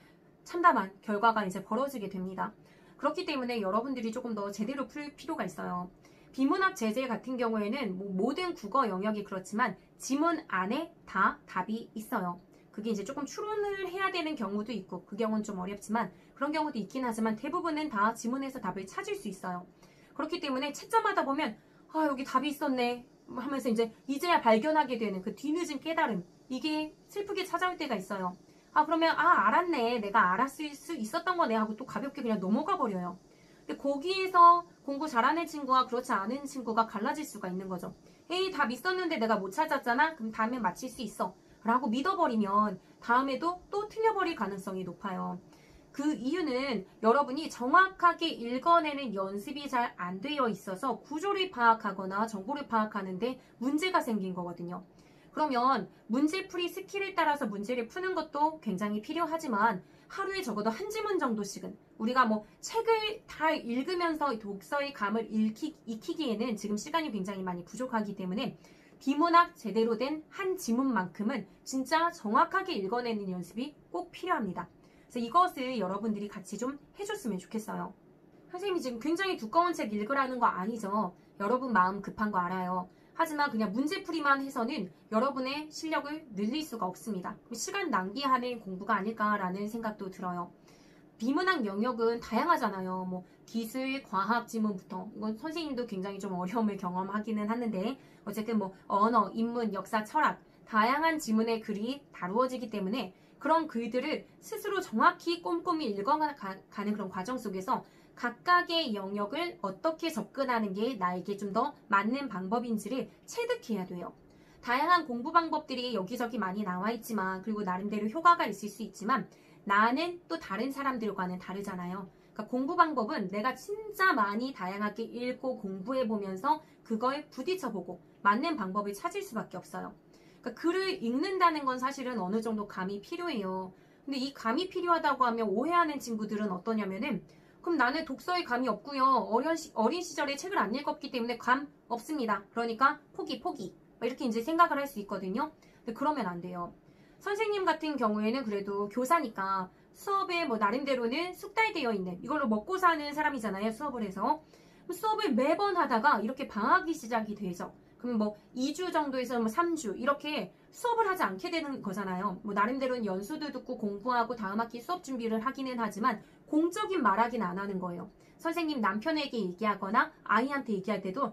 참담한 결과가 이제 벌어지게 됩니다. 그렇기 때문에 여러분들이 조금 더 제대로 풀 필요가 있어요. 비문학 제재 같은 경우에는 뭐 모든 국어 영역이 그렇지만 지문 안에 다 답이 있어요. 그게 이제 조금 추론을 해야 되는 경우도 있고 그 경우는 좀 어렵지만 그런 경우도 있긴 하지만 대부분은 다 지문에서 답을 찾을 수 있어요. 그렇기 때문에 채점하다 보면 여기 답이 있었네 하면서 이제야 발견하게 되는 그 뒤늦은 깨달음 이게 슬프게 찾아올 때가 있어요. 그러면 알았네 내가 알았을 수 있었던 거네 하고 또 가볍게 그냥 넘어가 버려요. 근데 거기에서 공부 잘하는 친구와 그렇지 않은 친구가 갈라질 수가 있는 거죠. 에이 답 있었는데 내가 못 찾았잖아? 그럼 다음에 맞힐 수 있어 라고 믿어버리면 다음에도 또 틀려버릴 가능성이 높아요. 그 이유는 여러분이 정확하게 읽어내는 연습이 잘 안 되어 있어서 구조를 파악하거나 정보를 파악하는데 문제가 생긴 거거든요. 그러면 문제풀이 스킬에 따라서 문제를 푸는 것도 굉장히 필요하지만 하루에 적어도 한 지문 정도씩은 우리가 뭐 책을 다 읽으면서 독서의 감을 익히기에는 지금 시간이 굉장히 많이 부족하기 때문에 비문학 제대로 된 한 지문만큼은 진짜 정확하게 읽어내는 연습이 꼭 필요합니다. 그래서 이것을 여러분들이 같이 좀 해줬으면 좋겠어요. 선생님이 지금 굉장히 두꺼운 책 읽으라는 거 아니죠? 여러분 마음 급한 거 알아요. 하지만 그냥 문제풀이만 해서는 여러분의 실력을 늘릴 수가 없습니다. 시간 낭비하는 공부가 아닐까라는 생각도 들어요. 비문학 영역은 다양하잖아요. 뭐 기술, 과학 지문부터 이건 선생님도 굉장히 좀 어려움을 경험하기는 하는데 어쨌든 뭐 언어, 인문, 역사, 철학 다양한 지문의 글이 다루어지기 때문에 그런 글들을 스스로 정확히 꼼꼼히 읽어가는 그런 과정 속에서 각각의 영역을 어떻게 접근하는 게 나에게 좀 더 맞는 방법인지를 체득해야 돼요. 다양한 공부 방법들이 여기저기 많이 나와 있지만 그리고 나름대로 효과가 있을 수 있지만 나는 또 다른 사람들과는 다르잖아요. 그러니까 공부 방법은 내가 진짜 많이 다양하게 읽고 공부해 보면서 그걸 부딪혀보고 맞는 방법을 찾을 수밖에 없어요. 그러니까 글을 읽는다는 건 사실은 어느 정도 감이 필요해요. 근데 이 감이 필요하다고 하면 오해하는 친구들은 어떠냐면은 그럼 나는 독서에 감이 없고요. 어린 시절에 책을 안 읽었기 때문에 감 없습니다. 그러니까 포기. 이렇게 이제 생각을 할 수 있거든요. 근데 그러면 안 돼요. 선생님 같은 경우에는 그래도 교사니까 수업에 뭐 나름대로는 숙달되어 있는 이걸로 먹고 사는 사람이잖아요. 수업을 해서. 수업을 매번 하다가 이렇게 방학이 시작이 되죠. 그럼 뭐 2주 정도에서 뭐 3주 이렇게 수업을 하지 않게 되는 거잖아요. 뭐 나름대로는 연수도 듣고 공부하고 다음 학기 수업 준비를 하기는 하지만 공적인 말하기는 안 하는 거예요. 선생님 남편에게 얘기하거나 아이한테 얘기할 때도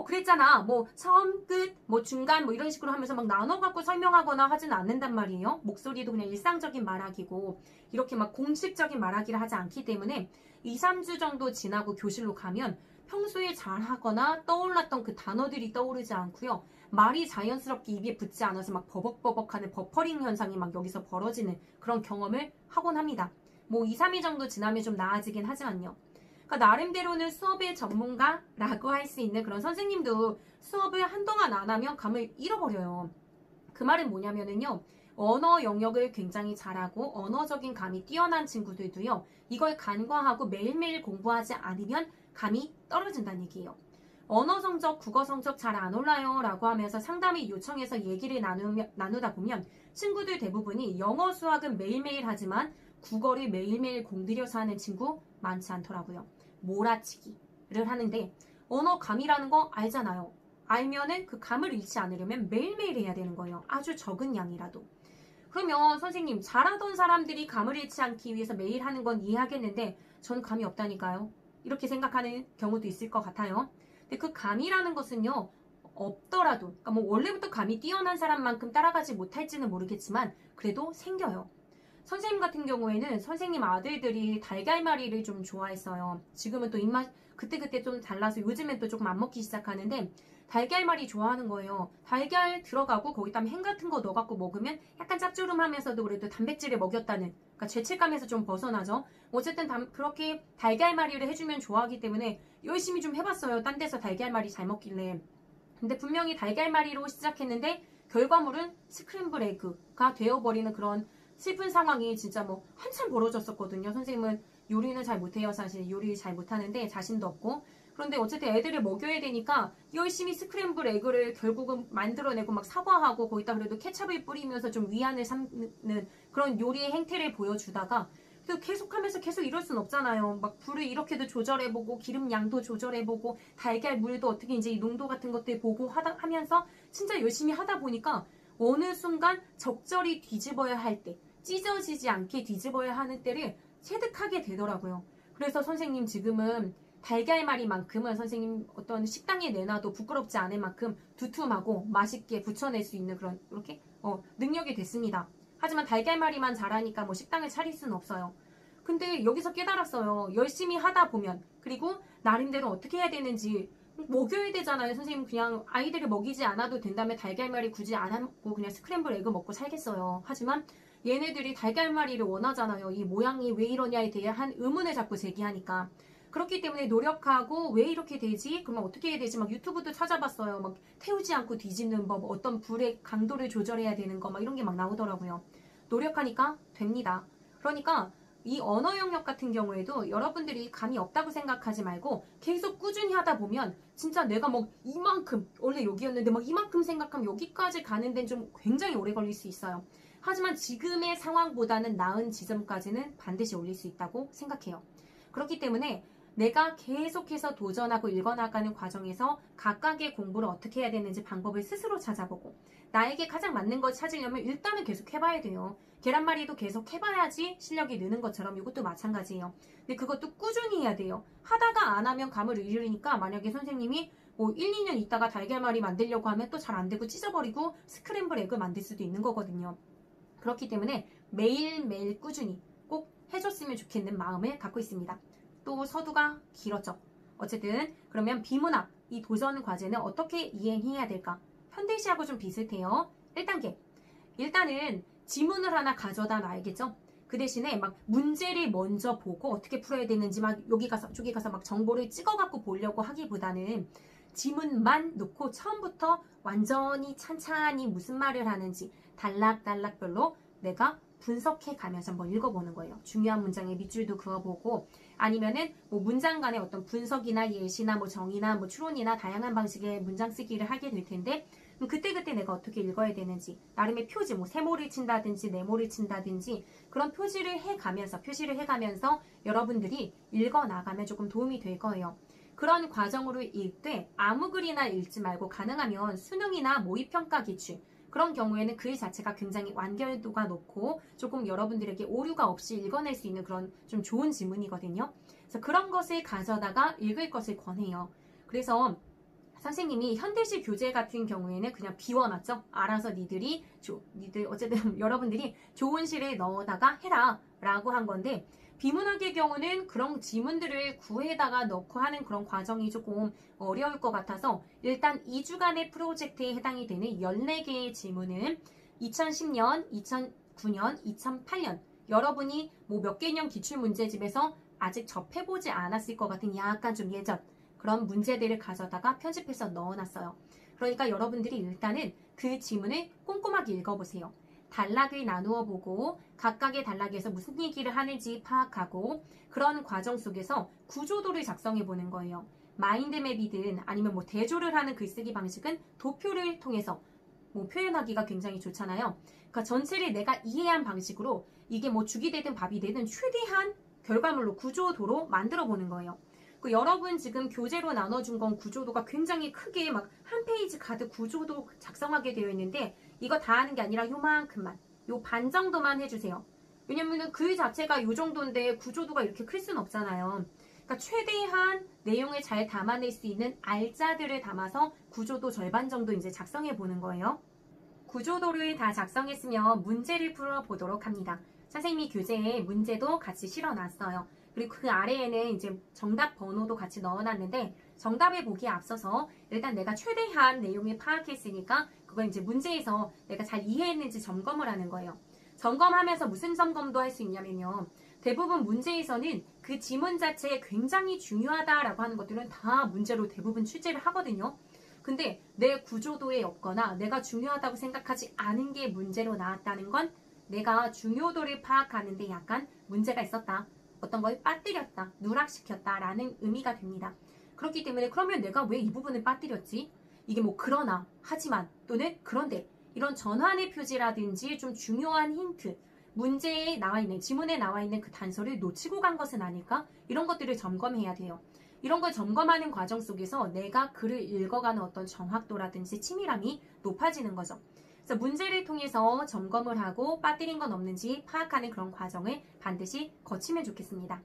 그랬잖아. 뭐 처음, 끝, 뭐 중간 뭐 이런 식으로 하면서 막 나눠갖고 설명하거나 하지는 않는단 말이에요. 목소리도 그냥 일상적인 말하기고 이렇게 막 공식적인 말하기를 하지 않기 때문에 2, 3주 정도 지나고 교실로 가면 평소에 잘하거나 떠올랐던 그 단어들이 떠오르지 않고요. 말이 자연스럽게 입에 붙지 않아서 막 버벅버벅하는 버퍼링 현상이 막 여기서 벌어지는 그런 경험을 하곤 합니다. 뭐 2, 3일 정도 지나면 좀 나아지긴 하지만요. 그러니까 나름대로는 수업의 전문가라고 할 수 있는 그런 선생님도 수업을 한동안 안 하면 감을 잃어버려요. 그 말은 뭐냐면은요. 언어 영역을 굉장히 잘하고 언어적인 감이 뛰어난 친구들도요. 이걸 간과하고 매일매일 공부하지 않으면 감이 떨어진다는 얘기예요. 언어 성적, 국어 성적 잘 안 올라요 라고 하면서 상담을 요청해서 얘기를 나누다 보면 친구들 대부분이 영어, 수학은 매일매일 하지만 국어를 매일매일 공들여서 하는 친구 많지 않더라고요. 몰아치기를 하는데 언어 감이라는 거 알잖아요. 알면은 그 감을 잃지 않으려면 매일매일 해야 되는 거예요. 아주 적은 양이라도. 그러면 선생님 잘하던 사람들이 감을 잃지 않기 위해서 매일 하는 건 이해하겠는데 전 감이 없다니까요. 이렇게 생각하는 경우도 있을 것 같아요. 근데 그 감이라는 것은요. 없더라도 그러니까 뭐 원래부터 감이 뛰어난 사람만큼 따라가지 못할지는 모르겠지만 그래도 생겨요. 선생님 같은 경우에는 선생님 아들들이 달걀말이를 좀 좋아했어요. 지금은 또 입맛 그때그때 좀 달라서 요즘엔 또 조금 안 먹기 시작하는데 달걀말이 좋아하는 거예요. 달걀 들어가고 거기다 햄 같은 거 넣어갖고 먹으면 약간 짭조름하면서도 그래도 단백질을 먹였다는 그러니까 죄책감에서 좀 벗어나죠. 어쨌든 그렇게 달걀말이를 해주면 좋아하기 때문에 열심히 좀 해봤어요. 딴 데서 달걀말이 잘 먹길래. 근데 분명히 달걀말이로 시작했는데 결과물은 스크램블 에그가 되어버리는 그런 슬픈 상황이 진짜 뭐 한참 벌어졌었거든요. 선생님은 요리는 잘 못해요. 사실 요리 잘 못하는데 자신도 없고 그런데 어쨌든 애들을 먹여야 되니까 열심히 스크램블 에그를 결국은 만들어내고 막 사과하고 거기다 그래도 케찹을 뿌리면서 좀 위안을 삼는 그런 요리의 행태를 보여주다가 또 계속하면서 계속 이럴 순 없잖아요. 막 불을 이렇게도 조절해보고 기름 양도 조절해보고 달걀 물도 어떻게 이제 이 농도 같은 것들 보고 하면서 진짜 열심히 하다 보니까 어느 순간 적절히 뒤집어야 할 때 찢어지지 않게 뒤집어야 하는 때를 체득하게 되더라고요. 그래서 선생님 지금은 달걀말이만큼은 선생님 어떤 식당에 내놔도 부끄럽지 않을 만큼 두툼하고 맛있게 부쳐낼 수 있는 그런 이렇게 능력이 됐습니다. 하지만 달걀말이만 잘하니까 뭐 식당을 차릴 수는 없어요. 근데 여기서 깨달았어요. 열심히 하다 보면 그리고 나름대로 어떻게 해야 되는지 먹여야 되잖아요. 선생님 그냥 아이들을 먹이지 않아도 된다면 달걀말이 굳이 안 하고 그냥 스크램블 에그 먹고 살겠어요. 하지만 얘네들이 달걀말이를 원하잖아요. 이 모양이 왜 이러냐에 대한 의문을 자꾸 제기하니까. 그렇기 때문에 노력하고 왜 이렇게 되지? 그러면 어떻게 해야 되지? 막 유튜브도 찾아봤어요. 막 태우지 않고 뒤집는 법, 어떤 불의 강도를 조절해야 되는 거, 막 이런 게 막 나오더라고요. 노력하니까 됩니다. 그러니까 이 언어 영역 같은 경우에도 여러분들이 감이 없다고 생각하지 말고 계속 꾸준히 하다 보면 진짜 내가 뭐 이만큼, 원래 여기였는데 막 이만큼 생각하면 여기까지 가는 데는 좀 굉장히 오래 걸릴 수 있어요. 하지만 지금의 상황보다는 나은 지점까지는 반드시 올릴 수 있다고 생각해요. 그렇기 때문에 내가 계속해서 도전하고 읽어나가는 과정에서 각각의 공부를 어떻게 해야 되는지 방법을 스스로 찾아보고 나에게 가장 맞는 걸 찾으려면 일단은 계속 해봐야 돼요. 계란말이도 계속 해봐야지 실력이 느는 것처럼 이것도 마찬가지예요. 근데 그것도 꾸준히 해야 돼요. 하다가 안 하면 감을 잃으니까 만약에 선생님이 뭐 1, 2년 있다가 달걀말이 만들려고 하면 또 잘 안 되고 찢어버리고 스크램블 에그 만들 수도 있는 거거든요. 그렇기 때문에 매일매일 꾸준히 꼭 해줬으면 좋겠는 마음을 갖고 있습니다. 또 서두가 길었죠. 어쨌든 그러면 비문학, 이 도전 과제는 어떻게 이행해야 될까? 현대시하고 좀 비슷해요. 1단계. 일단은 지문을 하나 가져다 놔야겠죠? 그 대신에 막 문제를 먼저 보고 어떻게 풀어야 되는지 막 여기 가서 저기 가서 막 정보를 찍어갖고 보려고 하기보다는 지문만 놓고 처음부터 완전히 찬찬히 무슨 말을 하는지 단락단락별로 내가 분석해 가면서 한번 읽어보는 거예요. 중요한 문장에 밑줄도 그어보고 아니면은 뭐 문장 간의 어떤 분석이나 예시나 뭐 정의나 뭐 추론이나 다양한 방식의 문장 쓰기를 하게 될 텐데 그때그때 내가 어떻게 읽어야 되는지 나름의 표지 뭐 세모를 친다든지 네모를 친다든지 그런 표시를 해가면서 여러분들이 읽어나가면 조금 도움이 될 거예요. 그런 과정으로 읽되 아무 글이나 읽지 말고 가능하면 수능이나 모의평가 기출 그런 경우에는 글 자체가 굉장히 완결도가 높고 조금 여러분들에게 오류가 없이 읽어낼 수 있는 그런 좀 좋은 지문이거든요. 그래서 그런 것을 가져다가 읽을 것을 권해요. 그래서 선생님이 현대식 교재 같은 경우에는 그냥 비워놨죠. 알아서 니들 어쨌든 여러분들이 좋은 시를 넣어다가 해라 라고 한 건데 비문학의 경우는 그런 지문들을 구해다가 넣고 하는 그런 과정이 조금 어려울 것 같아서 일단 2주간의 프로젝트에 해당이 되는 14개의 지문은 2010년, 2009년, 2008년 여러분이 뭐 몇 개년 기출문제집에서 아직 접해보지 않았을 것 같은 약간 좀 예전 그런 문제들을 가져다가 편집해서 넣어놨어요. 그러니까 여러분들이 일단은 그 지문을 꼼꼼하게 읽어보세요. 단락을 나누어 보고 각각의 단락에서 무슨 얘기를 하는지 파악하고 그런 과정 속에서 구조도를 작성해 보는 거예요. 마인드맵이든 아니면 뭐 대조를 하는 글쓰기 방식은 도표를 통해서 뭐 표현하기가 굉장히 좋잖아요. 그러니까 전체를 내가 이해한 방식으로 이게 뭐 죽이 되든 밥이 되든 최대한 결과물로 구조도로 만들어 보는 거예요. 여러분 지금 교재로 나눠준 건 구조도가 굉장히 크게 막 한 페이지 가득 구조도 작성하게 되어 있는데 이거 다 하는 게 아니라 요만큼만 요 반 정도만 해주세요. 왜냐면은 글 자체가 요 정도인데 구조도가 이렇게 클 순 없잖아요. 그러니까 최대한 내용을 잘 담아낼 수 있는 알짜들을 담아서 구조도 절반 정도 이제 작성해 보는 거예요. 구조도를 다 작성했으면 문제를 풀어보도록 합니다. 선생님이 교재에 문제도 같이 실어놨어요. 그리고 그 아래에는 이제 정답 번호도 같이 넣어놨는데 정답을 보기에 앞서서 일단 내가 최대한 내용을 파악했으니까 그걸 이제 문제에서 내가 잘 이해했는지 점검을 하는 거예요. 점검하면서 무슨 점검도 할 수 있냐면요. 대부분 문제에서는 그 지문 자체에 굉장히 중요하다라고 하는 것들은 다 문제로 대부분 출제를 하거든요. 근데 내 구조도에 없거나 내가 중요하다고 생각하지 않은 게 문제로 나왔다는 건 내가 중요도를 파악하는데 약간 문제가 있었다. 어떤 걸 빠뜨렸다, 누락시켰다 라는 의미가 됩니다. 그렇기 때문에 그러면 내가 왜 이 부분을 빠뜨렸지? 이게 뭐 그러나, 하지만 또는 그런데 이런 전환의 표지라든지 좀 중요한 힌트, 문제에 나와 있는, 지문에 나와 있는 그 단서를 놓치고 간 것은 아닐까? 이런 것들을 점검해야 돼요. 이런 걸 점검하는 과정 속에서 내가 글을 읽어가는 어떤 정확도라든지 치밀함이 높아지는 거죠. 그래서 문제를 통해서 점검을 하고 빠뜨린 건 없는지 파악하는 그런 과정을 반드시 거치면 좋겠습니다.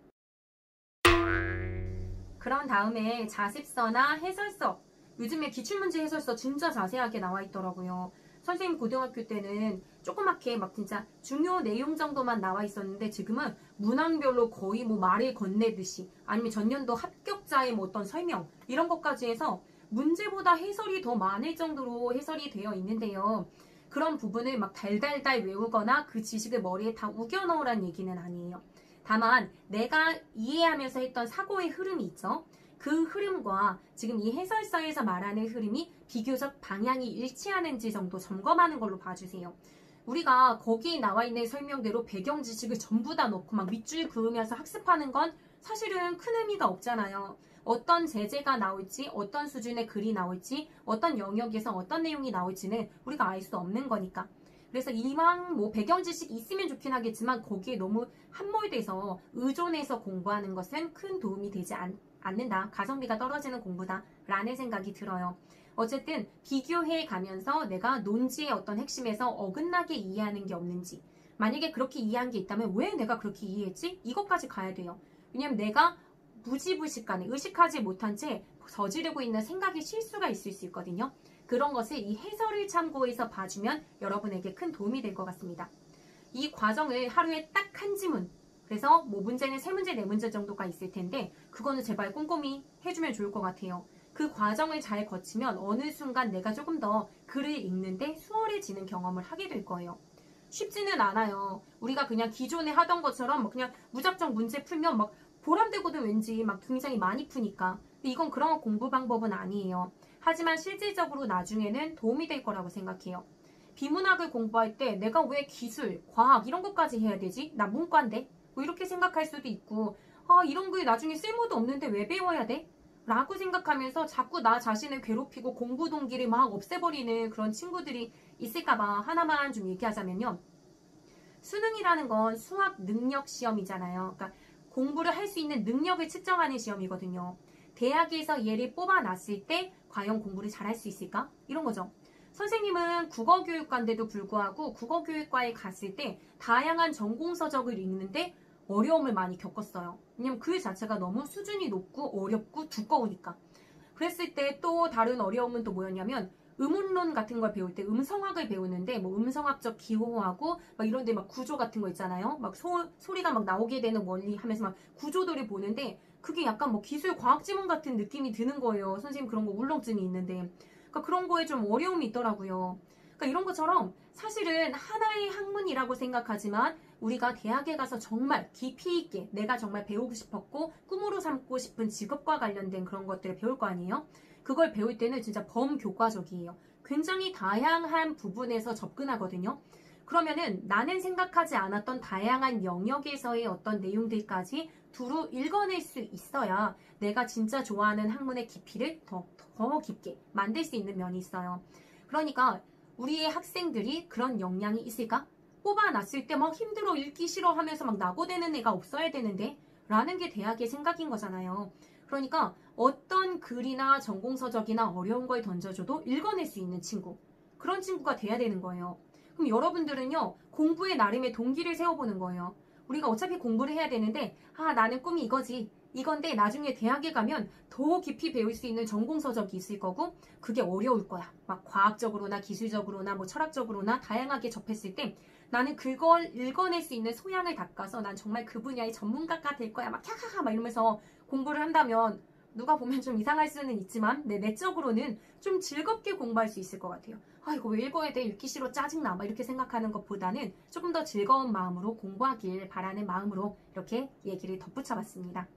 그런 다음에 자습서나 해설서, 요즘에 기출문제 해설서 진짜 자세하게 나와 있더라고요. 선생님 고등학교 때는 조그맣게 막 진짜 중요 내용 정도만 나와 있었는데 지금은 문항별로 거의 뭐 말을 건네듯이 아니면 전년도 합격자의 뭐 어떤 설명 이런 것까지 해서 문제보다 해설이 더 많을 정도로 해설이 되어 있는데요. 그런 부분을 막 달달달 외우거나 그 지식을 머리에 다 우겨 넣으란 얘기는 아니에요. 다만 내가 이해하면서 했던 사고의 흐름이 있죠. 그 흐름과 지금 이 해설서에서 말하는 흐름이 비교적 방향이 일치하는지 정도 점검하는 걸로 봐주세요. 우리가 거기에 나와 있는 설명대로 배경 지식을 전부 다 넣고 막 밑줄 그으면서 학습하는 건 사실은 큰 의미가 없잖아요. 어떤 제재가 나올지, 어떤 수준의 글이 나올지, 어떤 영역에서 어떤 내용이 나올지는 우리가 알 수 없는 거니까. 그래서 이왕 뭐 배경 지식이 있으면 좋긴 하겠지만 거기에 너무 함몰돼서 의존해서 공부하는 것은 큰 도움이 되지 않는다. 가성비가 떨어지는 공부다. 라는 생각이 들어요. 어쨌든 비교해 가면서 내가 논지의 어떤 핵심에서 어긋나게 이해하는 게 없는지, 만약에 그렇게 이해한 게 있다면 왜 내가 그렇게 이해했지? 이것까지 가야 돼요. 왜냐면 내가 무지부식간에 의식하지 못한 채 저지르고 있는 생각의 실수가 있을 수 있거든요. 그런 것을 이 해설을 참고해서 봐주면 여러분에게 큰 도움이 될 것 같습니다. 이 과정을 하루에 딱 한 지문, 그래서 뭐 문제는 3문제, 4문제 정도가 있을 텐데 그거는 제발 꼼꼼히 해주면 좋을 것 같아요. 그 과정을 잘 거치면 어느 순간 내가 조금 더 글을 읽는데 수월해지는 경험을 하게 될 거예요. 쉽지는 않아요. 우리가 그냥 기존에 하던 것처럼 그냥 무작정 문제 풀면 막 보람되거든 왠지 막 굉장히 많이 푸니까. 근데 이건 그런 공부 방법은 아니에요. 하지만 실질적으로 나중에는 도움이 될 거라고 생각해요. 비문학을 공부할 때 내가 왜 기술, 과학 이런 것까지 해야 되지? 나 문과인데? 뭐 이렇게 생각할 수도 있고 이런 게 나중에 쓸모도 없는데 왜 배워야 돼? 라고 생각하면서 자꾸 나 자신을 괴롭히고 공부 동기를 막 없애버리는 그런 친구들이 있을까봐 하나만 좀 얘기하자면요. 수능이라는 건 수학 능력 시험이잖아요. 그러니까 공부를 할 수 있는 능력을 측정하는 시험이거든요. 대학에서 얘를 뽑아놨을 때 과연 공부를 잘할 수 있을까? 이런 거죠. 선생님은 국어교육과인데도 불구하고 국어교육과에 갔을 때 다양한 전공서적을 읽는데 어려움을 많이 겪었어요. 왜냐면 그 자체가 너무 수준이 높고 어렵고 두꺼우니까. 그랬을 때 또 다른 어려움은 또 뭐였냐면 음운론 같은 걸 배울 때 음성학을 배우는데 뭐 음성학적 기호하고 막 이런데 막 구조 같은 거 있잖아요. 막 소리가 막 나오게 되는 원리 하면서 막 구조들을 보는데 그게 약간 뭐 기술 과학 지문 같은 느낌이 드는 거예요. 선생님 그런 거 울렁증이 있는데. 그러니까 그런 거에 좀 어려움이 있더라고요. 그러니까 이런 것처럼 사실은 하나의 학문이라고 생각하지만 우리가 대학에 가서 정말 깊이 있게 내가 정말 배우고 싶었고 꿈으로 삼고 싶은 직업과 관련된 그런 것들을 배울 거 아니에요? 그걸 배울 때는 진짜 범교과적이에요. 굉장히 다양한 부분에서 접근하거든요. 그러면은 나는 생각하지 않았던 다양한 영역에서의 어떤 내용들까지 두루 읽어낼 수 있어야 내가 진짜 좋아하는 학문의 깊이를 더 깊게 만들 수 있는 면이 있어요. 그러니까 우리의 학생들이 그런 역량이 있을까? 뽑아놨을 때 막 힘들어 읽기 싫어 하면서 막 낙오되는 애가 없어야 되는데 라는 게 대학의 생각인 거잖아요. 그러니까 어떤 글이나 전공서적이나 어려운 걸 던져줘도 읽어낼 수 있는 친구, 그런 친구가 돼야 되는 거예요. 그럼 여러분들은요, 공부의 나름의 동기를 세워보는 거예요. 우리가 어차피 공부를 해야 되는데 나는 꿈이 이거지. 이건데 나중에 대학에 가면 더 깊이 배울 수 있는 전공서적이 있을 거고 그게 어려울 거야. 막 과학적으로나 기술적으로나 뭐 철학적으로나 다양하게 접했을 때 나는 그걸 읽어낼 수 있는 소양을 닦아서 난 정말 그 분야의 전문가가 될 거야. 막 캬캬하 막 이러면서 공부를 한다면 누가 보면 좀 이상할 수는 있지만 내적으로는 좀 즐겁게 공부할 수 있을 것 같아요. 이거 왜 읽어야 돼? 읽기 싫어 짜증나 막 이렇게 생각하는 것보다는 조금 더 즐거운 마음으로 공부하길 바라는 마음으로 이렇게 얘기를 덧붙여봤습니다.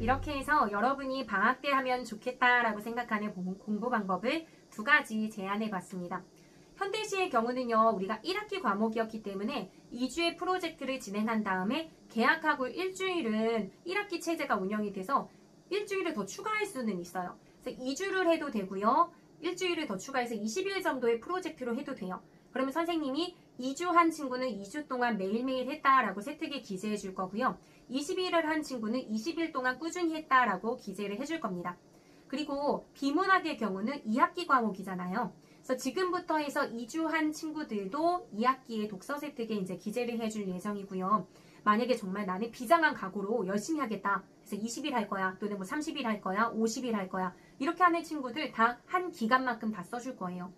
이렇게 해서 여러분이 방학 때 하면 좋겠다라고 생각하는 공부 방법을 2가지 제안해봤습니다. 현대시의 경우는요, 우리가 1학기 과목이었기 때문에 2주의 프로젝트를 진행한 다음에 개학하고 일주일은 1학기 체제가 운영이 돼서 일주일을 더 추가할 수는 있어요. 그래서 2주를 해도 되고요. 일주일을 더 추가해서 20일 정도의 프로젝트로 해도 돼요. 그러면 선생님이 2주 한 친구는 2주 동안 매일매일 했다라고 세특에 기재해 줄 거고요. 20일을 한 친구는 20일 동안 꾸준히 했다라고 기재를 해줄 겁니다. 그리고 비문학의 경우는 2학기 과목이잖아요. 그래서 지금부터 해서 2주 한 친구들도 2학기에 독서 세특에 이제 기재를 해줄 예정이고요. 만약에 정말 나는 비장한 각오로 열심히 하겠다. 그래서 20일 할 거야. 또는 뭐 30일 할 거야. 50일 할 거야. 이렇게 하는 친구들 다 한 기간만큼 다 써줄 거예요.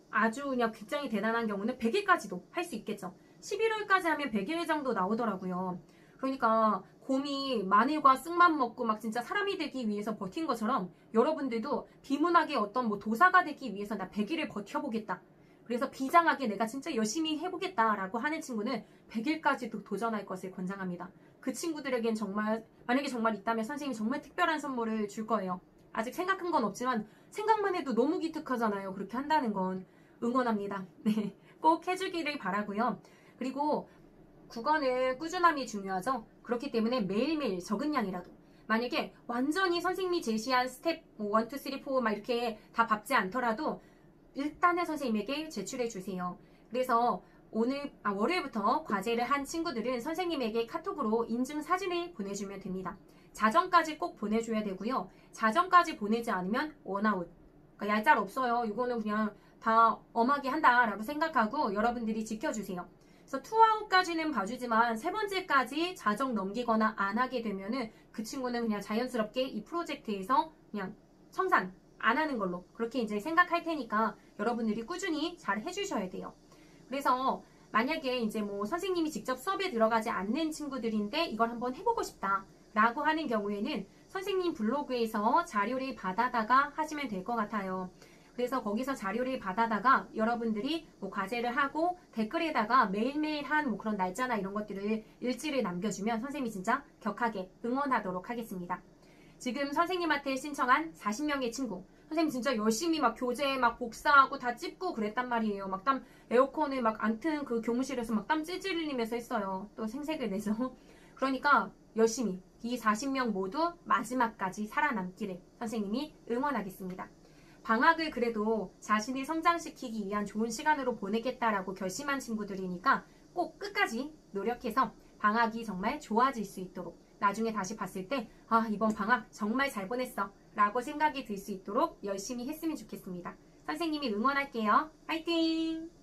아주 그냥 굉장히 대단한 경우는 100일까지도 할 수 있겠죠. 11월까지 하면 100일 정도 나오더라고요. 그러니까 곰이 마늘과 쑥만 먹고 막 진짜 사람이 되기 위해서 버틴 것처럼 여러분들도 비문학의 어떤 뭐 도사가 되기 위해서 나 100일을 버텨보겠다. 그래서 비장하게 내가 진짜 열심히 해보겠다라고 하는 친구는 100일까지도 도전할 것을 권장합니다. 그 친구들에겐 정말 만약에 정말 있다면 선생님이 정말 특별한 선물을 줄 거예요. 아직 생각한 건 없지만 생각만 해도 너무 기특하잖아요. 그렇게 한다는 건 응원합니다. 네, 꼭 해주기를 바라고요. 그리고 국어는 꾸준함이 중요하죠. 그렇기 때문에 매일매일 적은 양이라도 만약에 완전히 선생님이 제시한 스텝 1, 2, 3, 4 막 이렇게 다 밟지 않더라도 일단은 선생님에게 제출해 주세요. 그래서 월요일부터 과제를 한 친구들은 선생님에게 카톡으로 인증 사진을 보내주면 됩니다. 자정까지 꼭 보내줘야 되고요. 자정까지 보내지 않으면 원아웃. 그러니까 얄짤 없어요. 이거는 그냥 다 엄하게 한다라고 생각하고 여러분들이 지켜주세요. 그래서 투아웃까지는 봐주지만 세 번째까지 자정 넘기거나 안 하게 되면은 그 친구는 그냥 자연스럽게 이 프로젝트에서 그냥 청산 안 하는 걸로 그렇게 이제 생각할 테니까 여러분들이 꾸준히 잘 해주셔야 돼요. 그래서 만약에 이제 뭐 선생님이 직접 수업에 들어가지 않는 친구들인데 이걸 한번 해보고 싶다 라고 하는 경우에는 선생님 블로그에서 자료를 받아다가 하시면 될 것 같아요. 그래서 거기서 자료를 받아다가 여러분들이 뭐 과제를 하고 댓글에다가 매일매일 한 뭐 그런 날짜나 이런 것들을 일지를 남겨주면 선생님이 진짜 격하게 응원하도록 하겠습니다. 지금 선생님한테 신청한 40명의 친구 선생님 진짜 열심히 막 교재 막 복사하고 다 찝고 그랬단 말이에요. 막 땀 에어컨을 막 안 튼 그 교무실에서 막 땀 찔찔 흘리면서 했어요. 또 생색을 내서. 그러니까 열심히 이 40명 모두 마지막까지 살아남기를 선생님이 응원하겠습니다. 방학을 그래도 자신을 성장시키기 위한 좋은 시간으로 보내겠다라고 결심한 친구들이니까 꼭 끝까지 노력해서 방학이 정말 좋아질 수 있도록 나중에 다시 봤을 때 이번 방학 정말 잘 보냈어 라고 생각이 들 수 있도록 열심히 했으면 좋겠습니다. 선생님이 응원할게요. 화이팅!